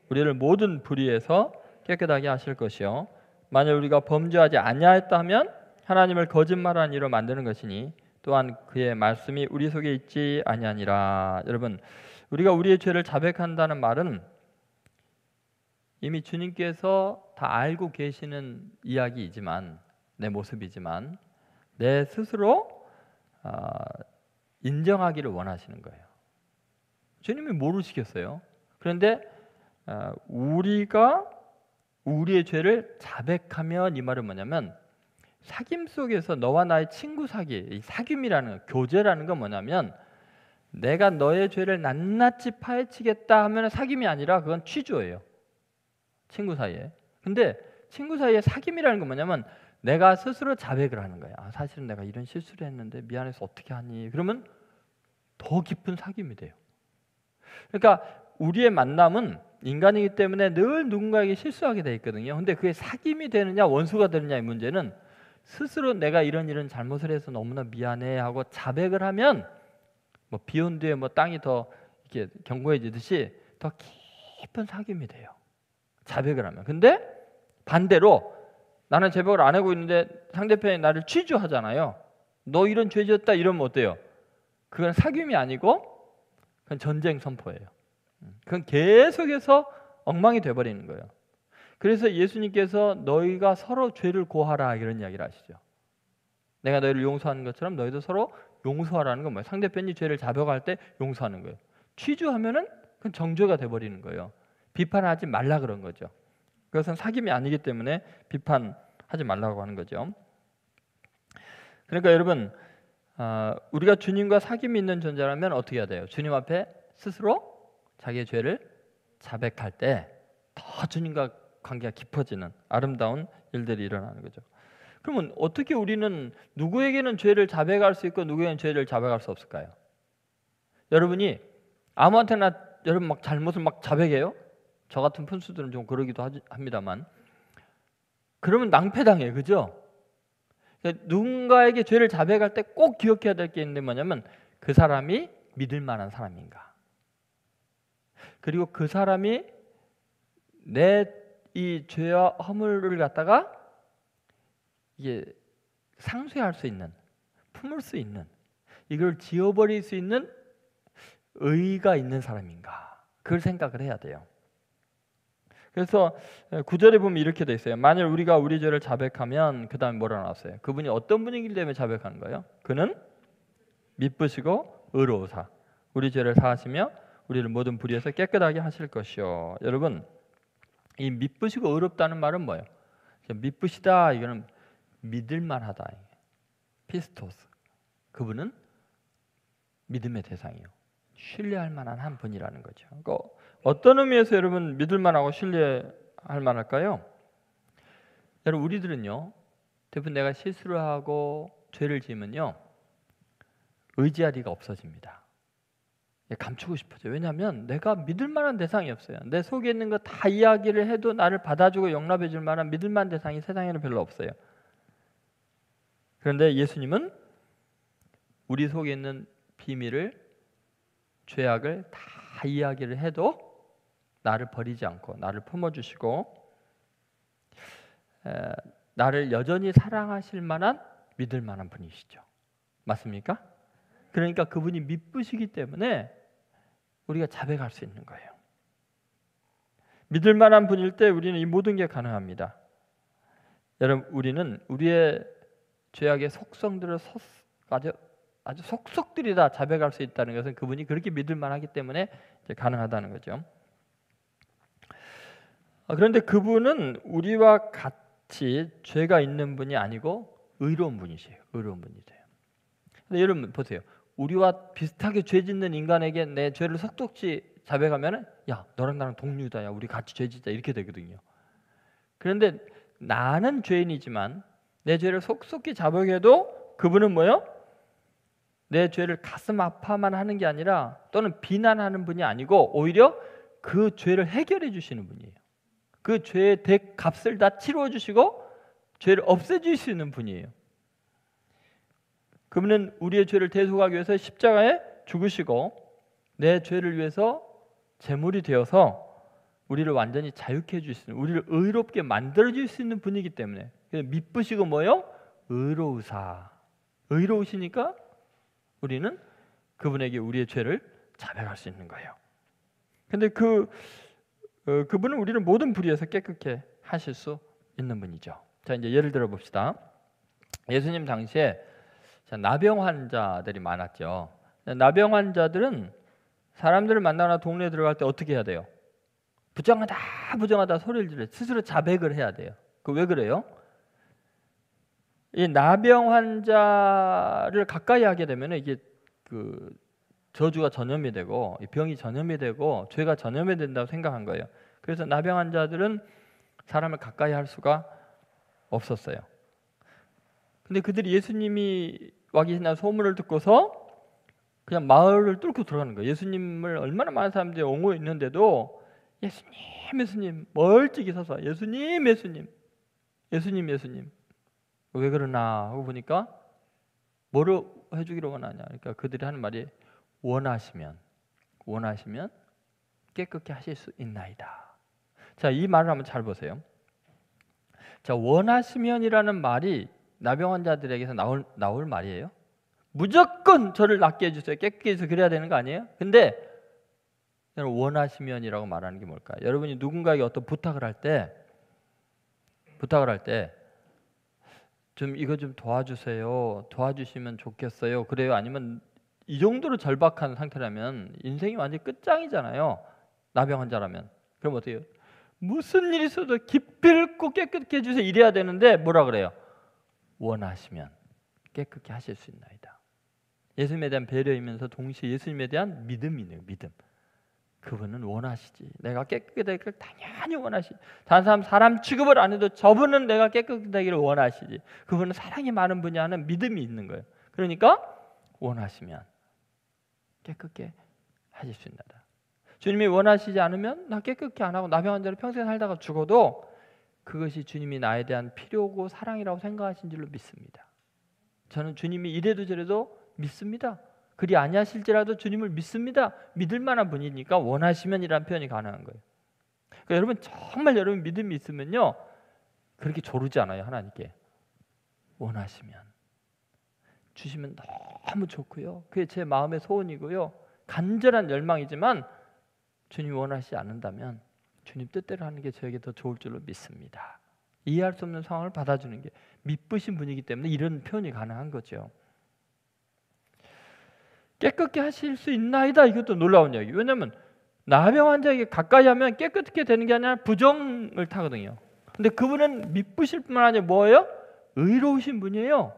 우리를 모든 불의에서 깨끗하게 하실 것이요 만일 우리가 범죄하지 아니하였다 하면 하나님을 거짓말하는 이로 만드는 것이니 또한 그의 말씀이 우리 속에 있지 아니하니라. 여러분, 우리가 우리의 죄를 자백한다는 말은 이미 주님께서 다 알고 계시는 이야기이지만, 내 모습이지만 내 스스로 인정하기를 원하시는 거예요. 주님이 모르시겠어요. 그런데 우리가 우리의 죄를 자백하면, 이 말은 뭐냐면 사귐 속에서 너와 나의 친구 사귀, 이 사귐이라는 교제라는 건 뭐냐면 내가 너의 죄를 낱낱이 파헤치겠다 하면 사귐이 아니라 그건 취조예요. 친구 사이에. 근데 친구 사이에 사귐이라는 건 뭐냐면 내가 스스로 자백을 하는 거야. 사실은 내가 이런 실수를 했는데 미안해서 어떻게 하니? 그러면 더 깊은 사귐이 돼요. 그러니까 우리의 만남은 인간이기 때문에 늘 누군가에게 실수하게 돼 있거든요. 근데 그게 사귐이 되느냐 원수가 되느냐의 문제는 스스로 내가 이런 잘못을 해서 너무나 미안해 하고 자백을 하면 뭐 비 온 뒤에 뭐 땅이 더 이렇게 견고해지듯이 더 깊은 사귐이 돼요. 자백을 하면. 근데 반대로 나는 자백을 안 하고 있는데 상대편이 나를 취조하잖아요. 너 이런 죄 지었다 이러면 어때요? 그건 사귐이 아니고 그건 전쟁 선포예요. 그건 계속해서 엉망이 돼버리는 거예요. 그래서 예수님께서 너희가 서로 죄를 고하라 이런 이야기를 하시죠. 내가 너희를 용서하는 것처럼 너희도 서로 용서하라는 건 뭐예요? 상대편이 죄를 자백할 때 용서하는 거예요. 취조하면은 그건 정죄가 돼버리는 거예요. 비판하지 말라 그런 거죠. 그것은 사귐이 아니기 때문에 비판하지 말라고 하는 거죠. 그러니까 여러분, 우리가 주님과 사귐이 있는 존재라면 어떻게 해야 돼요? 주님 앞에 스스로 자기의 죄를 자백할 때 더 주님과 관계가 깊어지는 아름다운 일들이 일어나는 거죠. 그러면 어떻게 우리는 누구에게는 죄를 자백할 수 있고 누구에게는 죄를 자백할 수 없을까요? 여러분이 아무한테나 여러분 막 잘못을 막 자백해요? 저 같은 푼수들은 좀 그러기도 합니다만, 그러면 낭패당해요. 그죠? 그러니까 누군가에게 죄를 자백할 때 꼭 기억해야 될 게 있는데 뭐냐면 그 사람이 믿을 만한 사람인가, 그리고 그 사람이 내 이 죄와 허물을 갖다가 이게 상쇄할 수 있는, 품을 수 있는, 이걸 지워버릴 수 있는 의가 있는 사람인가, 그걸 생각을 해야 돼요. 그래서 9절에 보면 이렇게 돼 있어요. 만일 우리가 우리 죄를 자백하면, 그 다음에 뭐라 나왔어요? 그분이 어떤 분이기 때문에 자백하는 거예요? 그는 미쁘시고 의로우사 우리 죄를 사하시며 우리를 모든 불의에서 깨끗하게 하실 것이요. 여러분, 이 미쁘시고 의롭다는 말은 뭐예요? 미쁘시다, 이거는 믿을만하다, 피스토스, 그분은 믿음의 대상이요, 신뢰할 만한 한 분이라는 거죠. 그러니까 어떤 의미에서 여러분 믿을만하고 신뢰할 만할까요? 여러분, 우리들은요, 대부분 내가 실수를 하고 죄를 지으면요 의지할 리가 없어집니다. 감추고 싶어져요. 왜냐하면 내가 믿을 만한 대상이 없어요. 내 속에 있는 거 다 이야기를 해도 나를 받아주고 용납해 줄 만한 믿을 만한 대상이 세상에는 별로 없어요. 그런데 예수님은 우리 속에 있는 비밀을, 죄악을 다 이야기를 해도 나를 버리지 않고 나를 품어주시고 나를 여전히 사랑하실 만한 믿을 만한 분이시죠. 맞습니까? 그러니까 그분이 미쁘시기 때문에 우리가 자백할 수 있는 거예요. 믿을 만한 분일 때 우리는 이 모든 게 가능합니다. 여러분, 우리는 우리의 죄악의 속성들을 아주 속속들이 다 자백할 수 있다는 것은 그분이 그렇게 믿을 만하기 때문에 이제 가능하다는 거죠. 그런데 그분은 우리와 같이 죄가 있는 분이 아니고 의로운 분이세요. 의로운 분이세요. 근데 여러분 보세요. 우리와 비슷하게 죄 짓는 인간에게 내 죄를 속속히 자백하면은 야, 너랑 나랑 동료다. 야, 우리 같이 죄 짓자. 이렇게 되거든요. 그런데 나는 죄인이지만 내 죄를 속속히 자백해도 그분은 뭐요? 내 죄를 가슴 아파만 하는 게 아니라 또는 비난하는 분이 아니고 오히려 그 죄를 해결해 주시는 분이에요. 그 죄의 값을 다 치루어 주시고 죄를 없애 주실 수 있는 분이에요. 그분은 우리의 죄를 대속하기 위해서 십자가에 죽으시고 내 죄를 위해서 제물이 되어서 우리를 완전히 자유케 해줄 수 있는, 우리를 의롭게 만들어줄 수 있는 분이기 때문에 미쁘시고 뭐요? 의로우사. 의로우시니까 우리는 그분에게 우리의 죄를 자백할 수 있는 거예요. 근데 그분은 우리를 모든 불의에서 깨끗게 하실 수 있는 분이죠. 자, 이제 예를 들어 봅시다. 예수님 당시에 나병 환자들이 많았죠. 나병 환자들은 사람들을 만나거나 동네에 들어갈 때 어떻게 해야 돼요? 부정하다 소리를 지르 스스로 자백을 해야 돼요. 그 왜 그래요? 이 나병 환자를 가까이 하게 되면 이게 그 저주가 전염이 되고 병이 전염이 되고 죄가 전염이 된다고 생각한 거예요. 그래서 나병 환자들은 사람을 가까이 할 수가 없었어요. 근데 그들이 예수님이 와 계신다는 소문을 듣고서 그냥 마을을 뚫고 들어가는 거예요. 예수님을 얼마나 많은 사람들이 옹호해 있는데도 예수님 멀찍이 서서 예수님 왜 그러나 하고 보니까 뭐를 해주기로 원하냐. 그러니까 그들이 하는 말이 원하시면 깨끗게 하실 수 있나이다. 자, 이 말을 한번 잘 보세요. 자, 원하시면이라는 말이 나병 환자들에게서 나올 말이에요. 무조건 저를 낫게 해주세요. 깨끗게 해서 그래야 되는 거 아니에요? 근데 여러분, 원하시면이라고 말하는 게 뭘까요? 여러분이 누군가에게 어떤 부탁을 할 때 좀 이거 좀 도와주세요. 도와주시면 좋겠어요. 그래요? 아니면 이 정도로 절박한 상태라면 인생이 완전히 끝장이잖아요. 나병 환자라면. 그럼 어떻게 해요? 무슨 일이 있어도 기필코 깨끗게 해주세요. 이래야 되는데 뭐라 그래요? 원하시면 깨끗게 하실 수 있나이다. 예수님에 대한 배려이면서 동시에 예수님에 대한 믿음이네요. 믿음. 그분은 원하시지. 내가 깨끗게 되기를 당연히 원하시지. 다른 사람 취급을 안 해도 저분은 내가 깨끗게 되기를 원하시지. 그분은 사랑이 많은 분이 하는 믿음이 있는 거예요. 그러니까 원하시면 깨끗게 하실 수 있나이다. 주님이 원하시지 않으면 나 깨끗게 안 하고 나병 환자로 평생 살다가 죽어도 그것이 주님이 나에 대한 필요고 사랑이라고 생각하신 줄로 믿습니다. 저는 주님이 이래도 저래도 믿습니다. 그리 아니하실지라도 주님을 믿습니다. 믿을 만한 분이니까 원하시면이라는 표현이 가능한 거예요. 그러니까 여러분 정말 여러분 믿음이 있으면요 그렇게 조르지 않아요. 하나님께 원하시면 주시면 너무 좋고요. 그게 제 마음의 소원이고요. 간절한 열망이지만 주님이 원하시지 않는다면 주님 뜻대로 하는 게 저에게 더 좋을 줄로 믿습니다. 이해할 수 없는 상황을 받아주는 게 미쁘신 분이기 때문에 이런 표현이 가능한 거죠. 깨끗게 하실 수 있나이다. 이것도 놀라운 이야기. 왜냐하면 나병 환자에게 가까이 하면 깨끗게 되는 게 아니라 부정을 타거든요. 근데 그분은 미쁘실 뿐만 아니라 뭐예요? 의로우신 분이에요.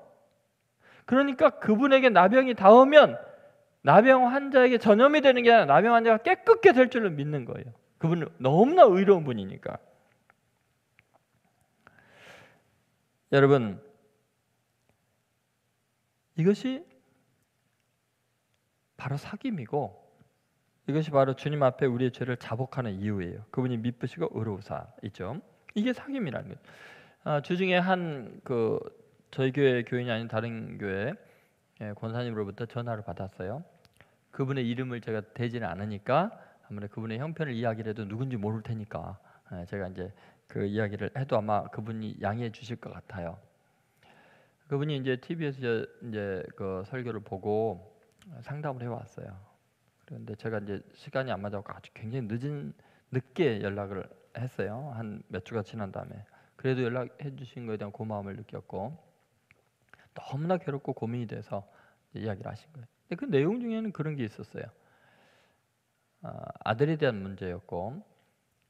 그러니까 그분에게 나병이 닿으면 나병 환자에게 전염이 되는 게 아니라 나병 환자가 깨끗게 될 줄로 믿는 거예요. 그분은 너무나 의로운 분이니까. 여러분, 이것이 바로 사귐이고 이것이 바로 주님 앞에 우리의 죄를 자복하는 이유예요. 그분이 미쁘시고 의로우사이죠. 이게 사귐이라는 거예요. 주중에 저희 교회 교인이 아닌 다른 교회 권사님으로부터 전화를 받았어요. 그분의 이름을 제가 대지는 않으니까 아무래도 그분의 형편을 이야기를 해도 누군지 모를 테니까 제가 이제 그 이야기를 해도 아마 그분이 양해해 주실 것 같아요. 그분이 이제 TV에서 이제 그 설교를 보고 상담을 해왔어요. 그런데 제가 이제 시간이 안 맞아서 아주 굉장히 늦게 연락을 했어요. 한 몇 주가 지난 다음에. 그래도 연락해 주신 거에 대한 고마움을 느꼈고 너무나 괴롭고 고민이 돼서 이야기를 하신 거예요. 근데 그 내용 중에는 그런 게 있었어요. 아들에 대한 문제였고,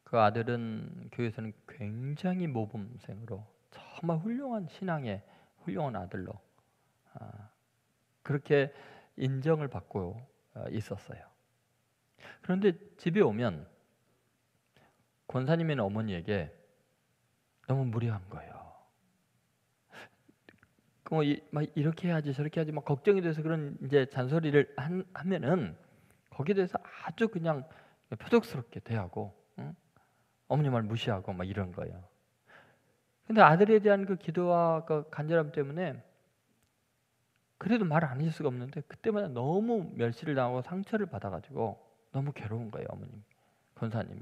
그 아들은 교회에서는 굉장히 모범생으로 정말 훌륭한 신앙의 훌륭한 아들로 그렇게 인정을 받고 있었어요. 그런데 집에 오면 권사님의 어머니에게 너무 무례한 거예요. 막 이렇게 해야지 저렇게 해야지 막 걱정이 돼서 그런 이제 잔소리를 하면은 거기에 대해서 아주 그냥 표독스럽게 대하고, 응? 어머니 말 무시하고 막 이런 거예요. 근데 아들에 대한 그 기도와 그 간절함 때문에 그래도 말을 안 해줄 수가 없는데 그때마다 너무 멸시를 당하고 상처를 받아가지고 너무 괴로운 거예요, 어머님, 권사님이.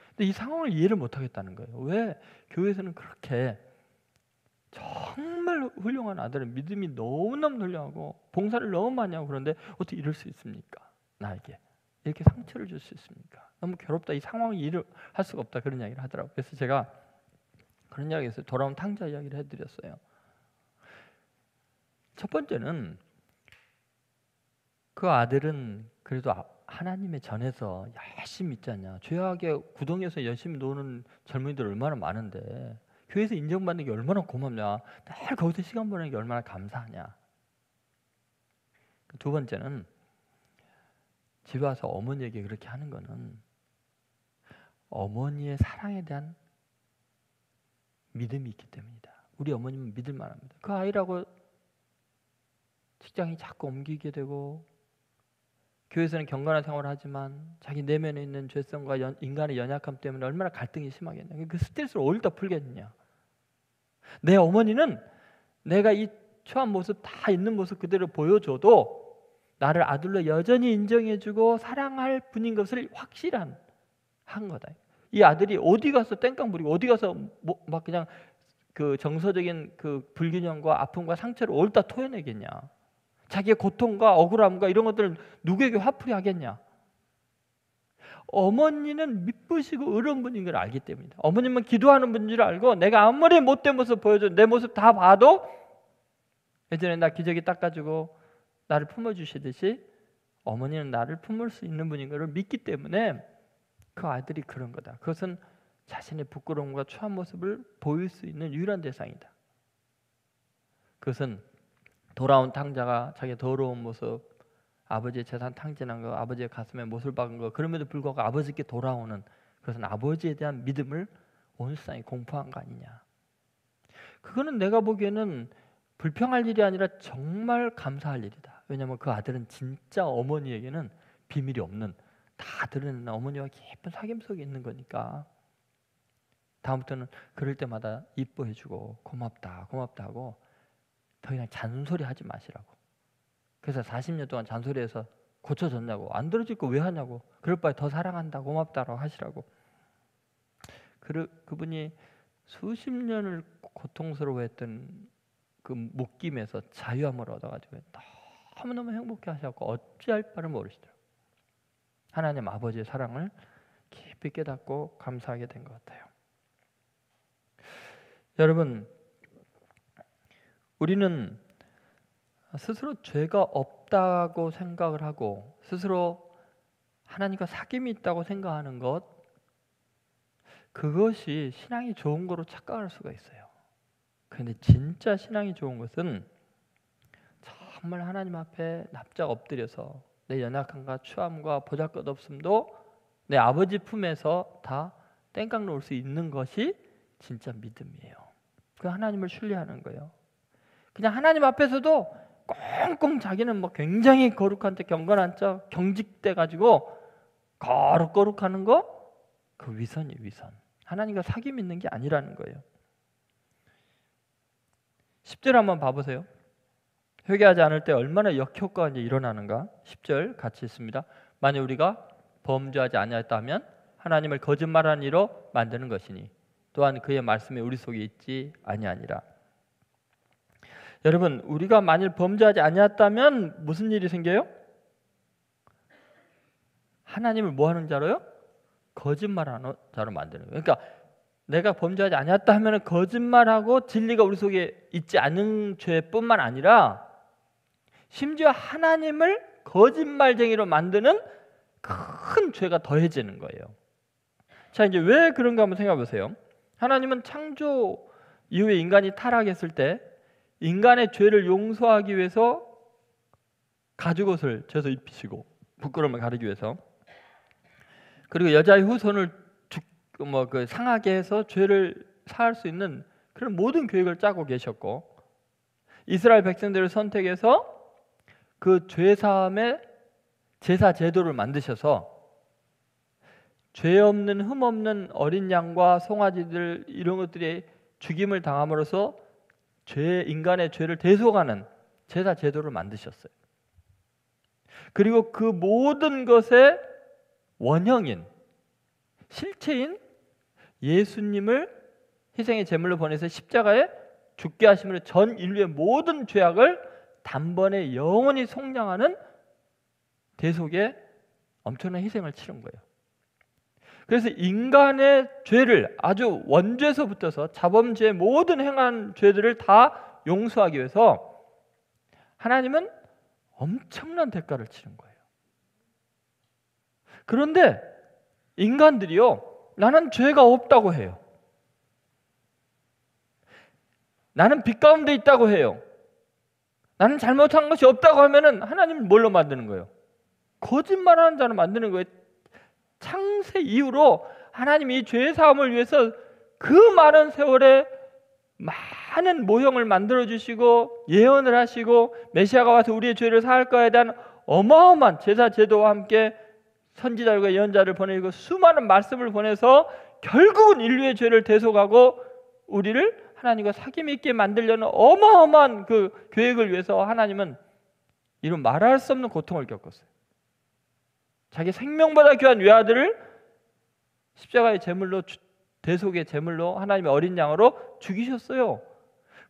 근데 이 상황을 이해를 못 하겠다는 거예요. 왜 교회에서는 그렇게 정말 훌륭한 아들은 믿음이 너무너무 훌륭하고 봉사를 너무 많이 하고 그런데 어떻게 이럴 수 있습니까? 나에게 이렇게 상처를 줄 수 있습니까? 너무 괴롭다. 이 상황을 이해를 할 수가 없다. 그런 이야기를 하더라고요. 그래서 제가 그런 이야기에서 돌아온 탕자 이야기를 해드렸어요. 첫 번째는 그 아들은 그래도 하나님의 전에서 열심히 믿지 않냐. 죄악의 구덩이에서 열심히 노는 젊은이들 얼마나 많은데 교회에서 인정받는 게 얼마나 고맙냐. 늘 거기서 시간 보내는 게 얼마나 감사하냐. 두 번째는 집에 와서 어머니에게 그렇게 하는 거는 어머니의 사랑에 대한 믿음이 있기 때문이다. 우리 어머님은 믿을 만합니다. 그 아이라고 직장이 자꾸 옮기게 되고 교회에서는 경건한 생활을 하지만 자기 내면에 있는 죄성과 인간의 연약함 때문에 얼마나 갈등이 심하겠냐. 그 스트레스를 어디다 풀겠냐. 내 어머니는 내가 이 처한 모습 다 있는 모습 그대로 보여줘도 나를 아들로 여전히 인정해주고 사랑할 분인 것을 확실한 거다. 이 아들이 어디 가서 땡깡 부리고 어디 가서 막 그냥 그 정서적인 그 불균형과 아픔과 상처를 어디다 토해내겠냐. 자기의 고통과 억울함과 이런 것들을 누구에게 화풀이 하겠냐. 어머니는 미쁘시고 의로운 분인 걸 알기 때문이다. 어머님은 기도하는 분인 줄 알고 내가 아무리 못된 모습 보여줘 내 모습 다 봐도 예전에 나 기저귀 닦아주고 나를 품어주시듯이 어머니는 나를 품을 수 있는 분인 걸 믿기 때문에 그 아들이 그런 거다. 그것은 자신의 부끄러움과 추한 모습을 보일 수 있는 유일한 대상이다. 그것은 돌아온 탕자가 자기의 더러운 모습, 아버지의 재산 탕진한 거, 아버지의 가슴에 못을 박은 거, 그럼에도 불구하고 아버지께 돌아오는 그것은 아버지에 대한 믿음을 온 세상이 공포한 거 아니냐. 그거는 내가 보기에는 불평할 일이 아니라 정말 감사할 일이다. 왜냐하면 그 아들은 진짜 어머니에게는 비밀이 없는 다 드러내는 어머니와 깊은 사귐 속에 있는 거니까 다음부터는 그럴 때마다 이뻐해주고 고맙다 하고 더 이상 잔소리 하지 마시라고. 그래서 40년 동안 잔소리해서 고쳐졌냐고, 안 들어질 거 왜 하냐고, 그럴 바에 더 사랑한다 고맙다라고 하시라고. 그분이 수십 년을 고통스러워했던 그 묶임에서 자유함을 얻어가지고 너무너무 행복해 하셔서 어찌할 바를 모르시더라고요. 하나님 아버지의 사랑을 깊이 깨닫고 감사하게 된 것 같아요. 여러분, 우리는 스스로 죄가 없다고 생각을 하고 스스로 하나님과 사귐이 있다고 생각하는 것, 그것이 신앙이 좋은 거로 착각할 수가 있어요. 그런데 진짜 신앙이 좋은 것은 정말 하나님 앞에 납작 엎드려서 내 연약함과 추함과 보잘것없음도 내 아버지 품에서 다 땡깡 놓을 수 있는 것이 진짜 믿음이에요. 그 하나님을 신뢰하는 거예요. 그냥 하나님 앞에서도 꽁꽁 자기는 뭐 굉장히 거룩한 척 경건한 척 경직돼 가지고 거룩거룩하는 거, 그 위선이 위선. 하나님과 사귐 있는 게 아니라는 거예요. 10절 한번 봐보세요. 회개하지 않을 때 얼마나 역효과가 이제 일어나는가. 10절 같이 있습니다. 만약 우리가 범죄하지 아니하였다면 하나님을 거짓말하는 이로 만드는 것이니 또한 그의 말씀이 우리 속에 있지 아니하니라. 여러분, 우리가 만일 범죄하지 아니었다면 무슨 일이 생겨요? 하나님을 뭐 하는 자로요? 거짓말하는 자로 만드는 거예요. 그러니까 내가 범죄하지 아니었다 하면 거짓말하고 진리가 우리 속에 있지 않은 죄뿐만 아니라 심지어 하나님을 거짓말쟁이로 만드는 큰 죄가 더해지는 거예요. 자, 이제 왜 그런가 한번 생각해 보세요. 하나님은 창조 이후에 인간이 타락했을 때 인간의 죄를 용서하기 위해서 가죽옷을 져서 입히시고 부끄러움을 가리기 위해서, 그리고 여자의 후손을 상하게 해서 죄를 사할 수 있는 그런 모든 계획을 짜고 계셨고, 이스라엘 백성들을 선택해서 그 죄사함의 제사 제도를 만드셔서 죄 없는 흠 없는 어린 양과 송아지들 이런 것들이 죽임을 당함으로써 인간의 죄를 대속하는 제사 제도를 만드셨어요. 그리고 그 모든 것의 원형인 실체인 예수님을 희생의 제물로 보내서 십자가에 죽게 하심으로 전 인류의 모든 죄악을 단번에 영원히 속량하는 대속의 엄청난 희생을 치른 거예요. 그래서 인간의 죄를 아주 원죄에서부터서 자범죄의 모든 행한 죄들을 다 용서하기 위해서 하나님은 엄청난 대가를 치른 거예요. 그런데 인간들이요, 나는 죄가 없다고 해요. 나는 빛 가운데 있다고 해요. 나는 잘못한 것이 없다고 하면은 하나님을 뭘로 만드는 거예요? 거짓말하는 자로 만드는 거예요. 창세 이후로 하나님이 죄 사함을 위해서 그 많은 세월에 많은 모형을 만들어 주시고 예언을 하시고 메시아가 와서 우리의 죄를 사할 거에 대한 어마어마한 제사 제도와 함께 선지자들과 예언자를 보내고 수많은 말씀을 보내서 결국은 인류의 죄를 대속하고 우리를 하나님과 사귐 있게 만들려는 어마어마한 그 계획을 위해서 하나님은 이런 말할 수 없는 고통을 겪었어요. 자기 생명보다 귀한 외아들을 십자가의 제물로, 대속의 제물로 하나님의 어린 양으로 죽이셨어요.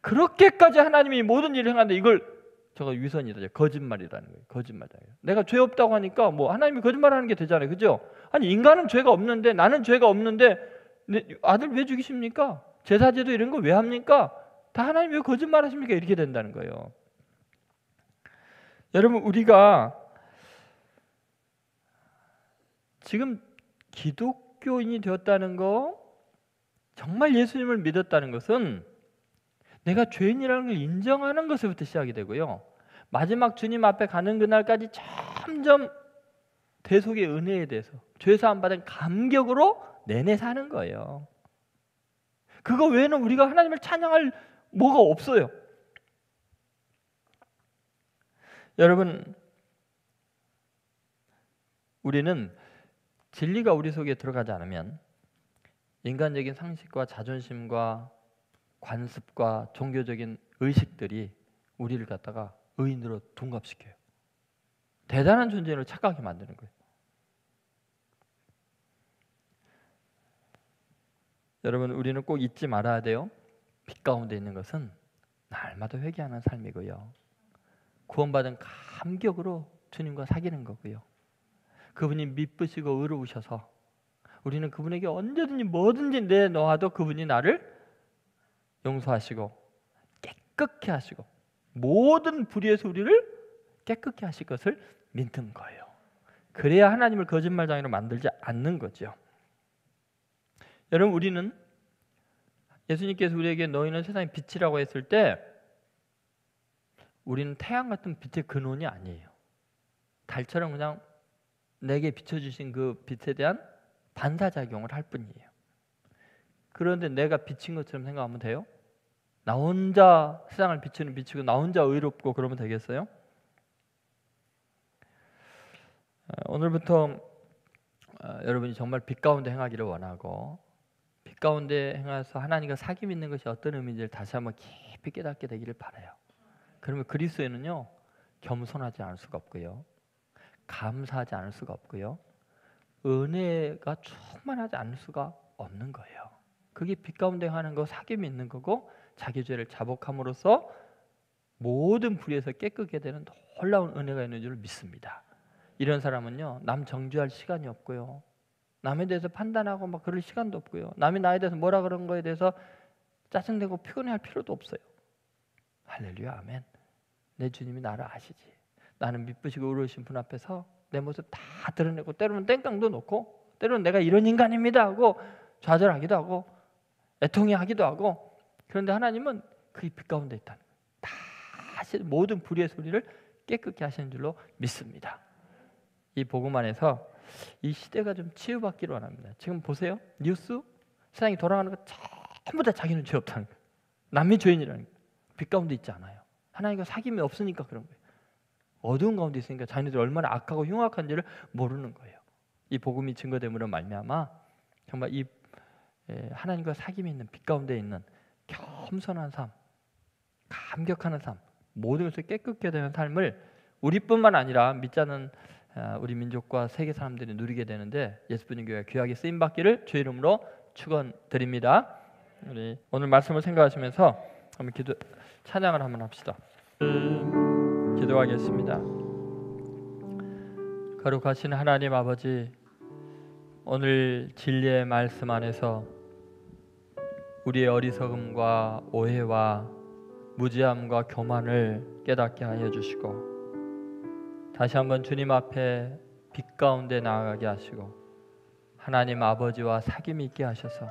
그렇게까지 하나님이 모든 일을 행하는데 이걸 저거 위선이다, 거짓말이라는 거예요. 거짓말이다. 내가 죄 없다고 하니까 뭐 하나님이 거짓말하는 게 되잖아요, 그죠? 아니 인간은 죄가 없는데, 나는 죄가 없는데 아들 왜 죽이십니까? 제사제도 이런 거 왜 합니까? 다 하나님이 왜 거짓말하십니까? 이렇게 된다는 거예요. 여러분, 우리가 지금 기독교인이 되었다는 거, 정말 예수님을 믿었다는 것은 내가 죄인이라는 걸 인정하는 것부터 시작이 되고요, 마지막 주님 앞에 가는 그날까지 점점 대속의 은혜에 대해서 죄사함 받은 감격으로 내내 사는 거예요. 그거 외에는 우리가 하나님을 찬양할 뭐가 없어요. 여러분, 우리는 진리가 우리 속에 들어가지 않으면 인간적인 상식과 자존심과 관습과 종교적인 의식들이 우리를 갖다가 의인으로 둔갑시켜요. 대단한 존재로 착각하게 만드는 거예요. 여러분, 우리는 꼭 잊지 말아야 돼요. 빛 가운데 있는 것은 날마다 회개하는 삶이고요, 구원받은 감격으로 주님과 사귀는 거고요, 그분이 미쁘시고 의로우셔서 우리는 그분에게 언제든지 뭐든지 내놓아도 그분이 나를 용서하시고 깨끗게 하시고 모든 불의에서 우리를 깨끗게 하실 것을 믿는 거예요. 그래야 하나님을 거짓말장애로 만들지 않는 거죠. 여러분, 우리는 예수님께서 우리에게 너희는 세상의 빛이라고 했을 때 우리는 태양 같은 빛의 근원이 아니에요. 달처럼 그냥 내게 비춰주신 그 빛에 대한 반사작용을 할 뿐이에요. 그런데 내가 빛인 것처럼 생각하면 돼요? 나 혼자 세상을 비추는 빛이고 나 혼자 의롭고 그러면 되겠어요? 오늘부터 여러분이 정말 빛 가운데 행하기를 원하고 빛 가운데 행해서 하나님과 사귐 있는 것이 어떤 의미인지를 다시 한번 깊이 깨닫게 되기를 바라요. 그러면 그리스도에는요, 겸손하지 않을 수가 없고요, 감사하지 않을 수가 없고요, 은혜가 충만하지 않을 수가 없는 거예요. 그게 빛 가운데 하는 거, 사귐이 있는 거고, 자기 죄를 자복함으로써 모든 불의에서 깨끗게 되는 놀라운 은혜가 있는 줄 믿습니다. 이런 사람은요, 남 정죄할 시간이 없고요, 남에 대해서 판단하고 막 그럴 시간도 없고요, 남이 나에 대해서 뭐라 그런 거에 대해서 짜증내고 피곤해할 필요도 없어요. 할렐루야, 아멘. 내 주님이 나를 아시지. 나는 미쁘시고 의로우신 분 앞에서 내 모습 다 드러내고, 때로는 땡깡도 놓고, 때로는 내가 이런 인간입니다 하고 좌절하기도 하고 애통해하기도 하고, 그런데 하나님은 그 빛 가운데 있다는 거예요. 다 모든 불의의 소리를 깨끗게 하시는 줄로 믿습니다. 이 복음 안에서 이 시대가 좀 치유받기를 원합니다. 지금 보세요, 뉴스 세상이 돌아가는 거 전부 다 자기는 죄 없다는 거예요. 남이 죄인이라는 거예요. 빛 가운데 있지 않아요. 하나님과 사귐이 없으니까 그런 거예요. 어두운 가운데 있으니까 자기네들이 얼마나 악하고 흉악한지를 모르는 거예요. 이 복음이 증거됨으로 말미암아 정말 이 하나님과 사귐이 있는 빛 가운데 있는 겸손한 삶, 감격하는 삶, 모든 것을 깨끗게 되는 삶을 우리뿐만 아니라 믿지 않는 우리 민족과 세계 사람들이 누리게 되는데, 예수님 교회가 귀하게 쓰임 받기를 주의 이름으로 축원드립니다. 우리 오늘 말씀을 생각하시면서 한번 찬양을 한번 합시다. 기도하겠습니다. 거룩하신 하나님 아버지, 오늘 진리의 말씀 안에서 우리의 어리석음과 오해와 무지함과 교만을 깨닫게 하여 주시고, 다시 한번 주님 앞에 빛 가운데 나아가게 하시고, 하나님 아버지와 사귐이 있게 하셔서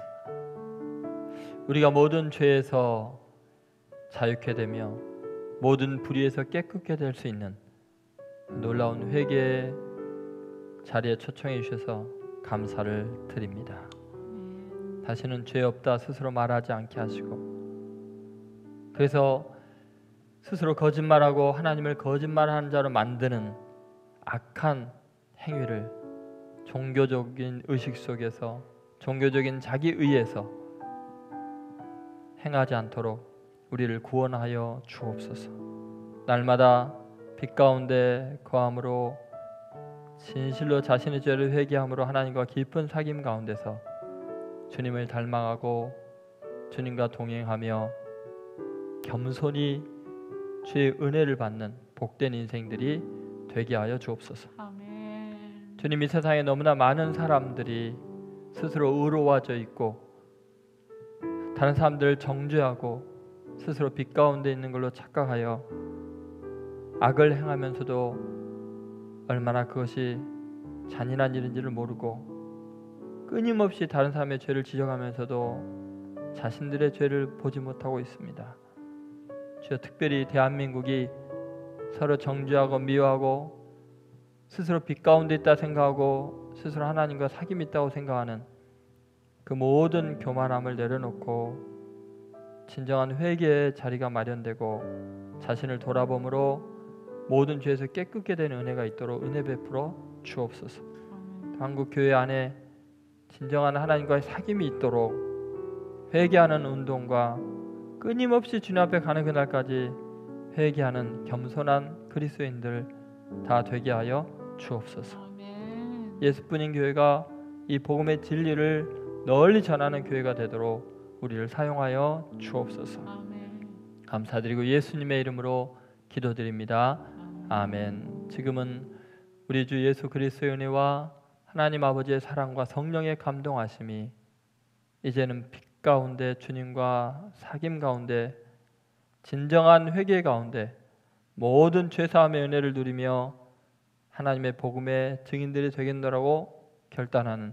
우리가 모든 죄에서 자유케 되며 모든 불의에서 깨끗게 될 수 있는 놀라운 회개의 자리에 초청해 주셔서 감사를 드립니다. 다시는 죄 없다 스스로 말하지 않게 하시고, 그래서 스스로 거짓말하고 하나님을 거짓말하는 자로 만드는 악한 행위를 종교적인 의식 속에서, 종교적인 자기의에서 행하지 않도록 우리를 구원하여 주옵소서. 날마다 빛 가운데 거함으로 진실로 자신의 죄를 회개함으로 하나님과 깊은 사귐 가운데서 주님을 닮아가고 주님과 동행하며 겸손히 주의 은혜를 받는 복된 인생들이 되게 하여 주옵소서. 아멘. 주님, 이 세상에 너무나 많은 사람들이 스스로 의로워져 있고 다른 사람들을 정죄하고 스스로 빛 가운데 있는 걸로 착각하여 악을 행하면서도 얼마나 그것이 잔인한 일인지를 모르고 끊임없이 다른 사람의 죄를 지적하면서도 자신들의 죄를 보지 못하고 있습니다. 주여, 특별히 대한민국이 서로 정죄하고 미워하고 스스로 빛 가운데 있다 생각하고 스스로 하나님과 사귐이 있다고 생각하는 그 모든 교만함을 내려놓고 진정한 회개의 자리가 마련되고 자신을 돌아봄으로 모든 죄에서 깨끗게 되는 은혜가 있도록 은혜 베풀어 주옵소서. 한국 교회 안에 진정한 하나님과의 사귐이 있도록 회개하는 운동과 끊임없이 주님 앞에 가는 그날까지 회개하는 겸손한 그리스도인들 다 되게 하여 주옵소서. 예수뿐인 교회가 이 복음의 진리를 널리 전하는 교회가 되도록 우리를 사용하여 주옵소서. 감사드리고 예수님의 이름으로 기도드립니다. 아멘. 지금은 우리 주 예수 그리스도의 은혜와 하나님 아버지의 사랑과 성령의 감동하심이 이제는 빛 가운데 주님과 사귐 가운데 진정한 회개 가운데 모든 죄사함의 은혜를 누리며 하나님의 복음의 증인들이 되겠노라고 결단하는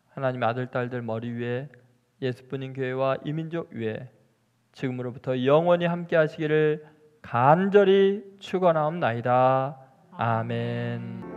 하나님의 아들 딸들 머리 위에 예수뿐인 교회와 이민족 위에 지금으로부터 영원히 함께 하시기를 간절히 축원하옵나이다. 아멘.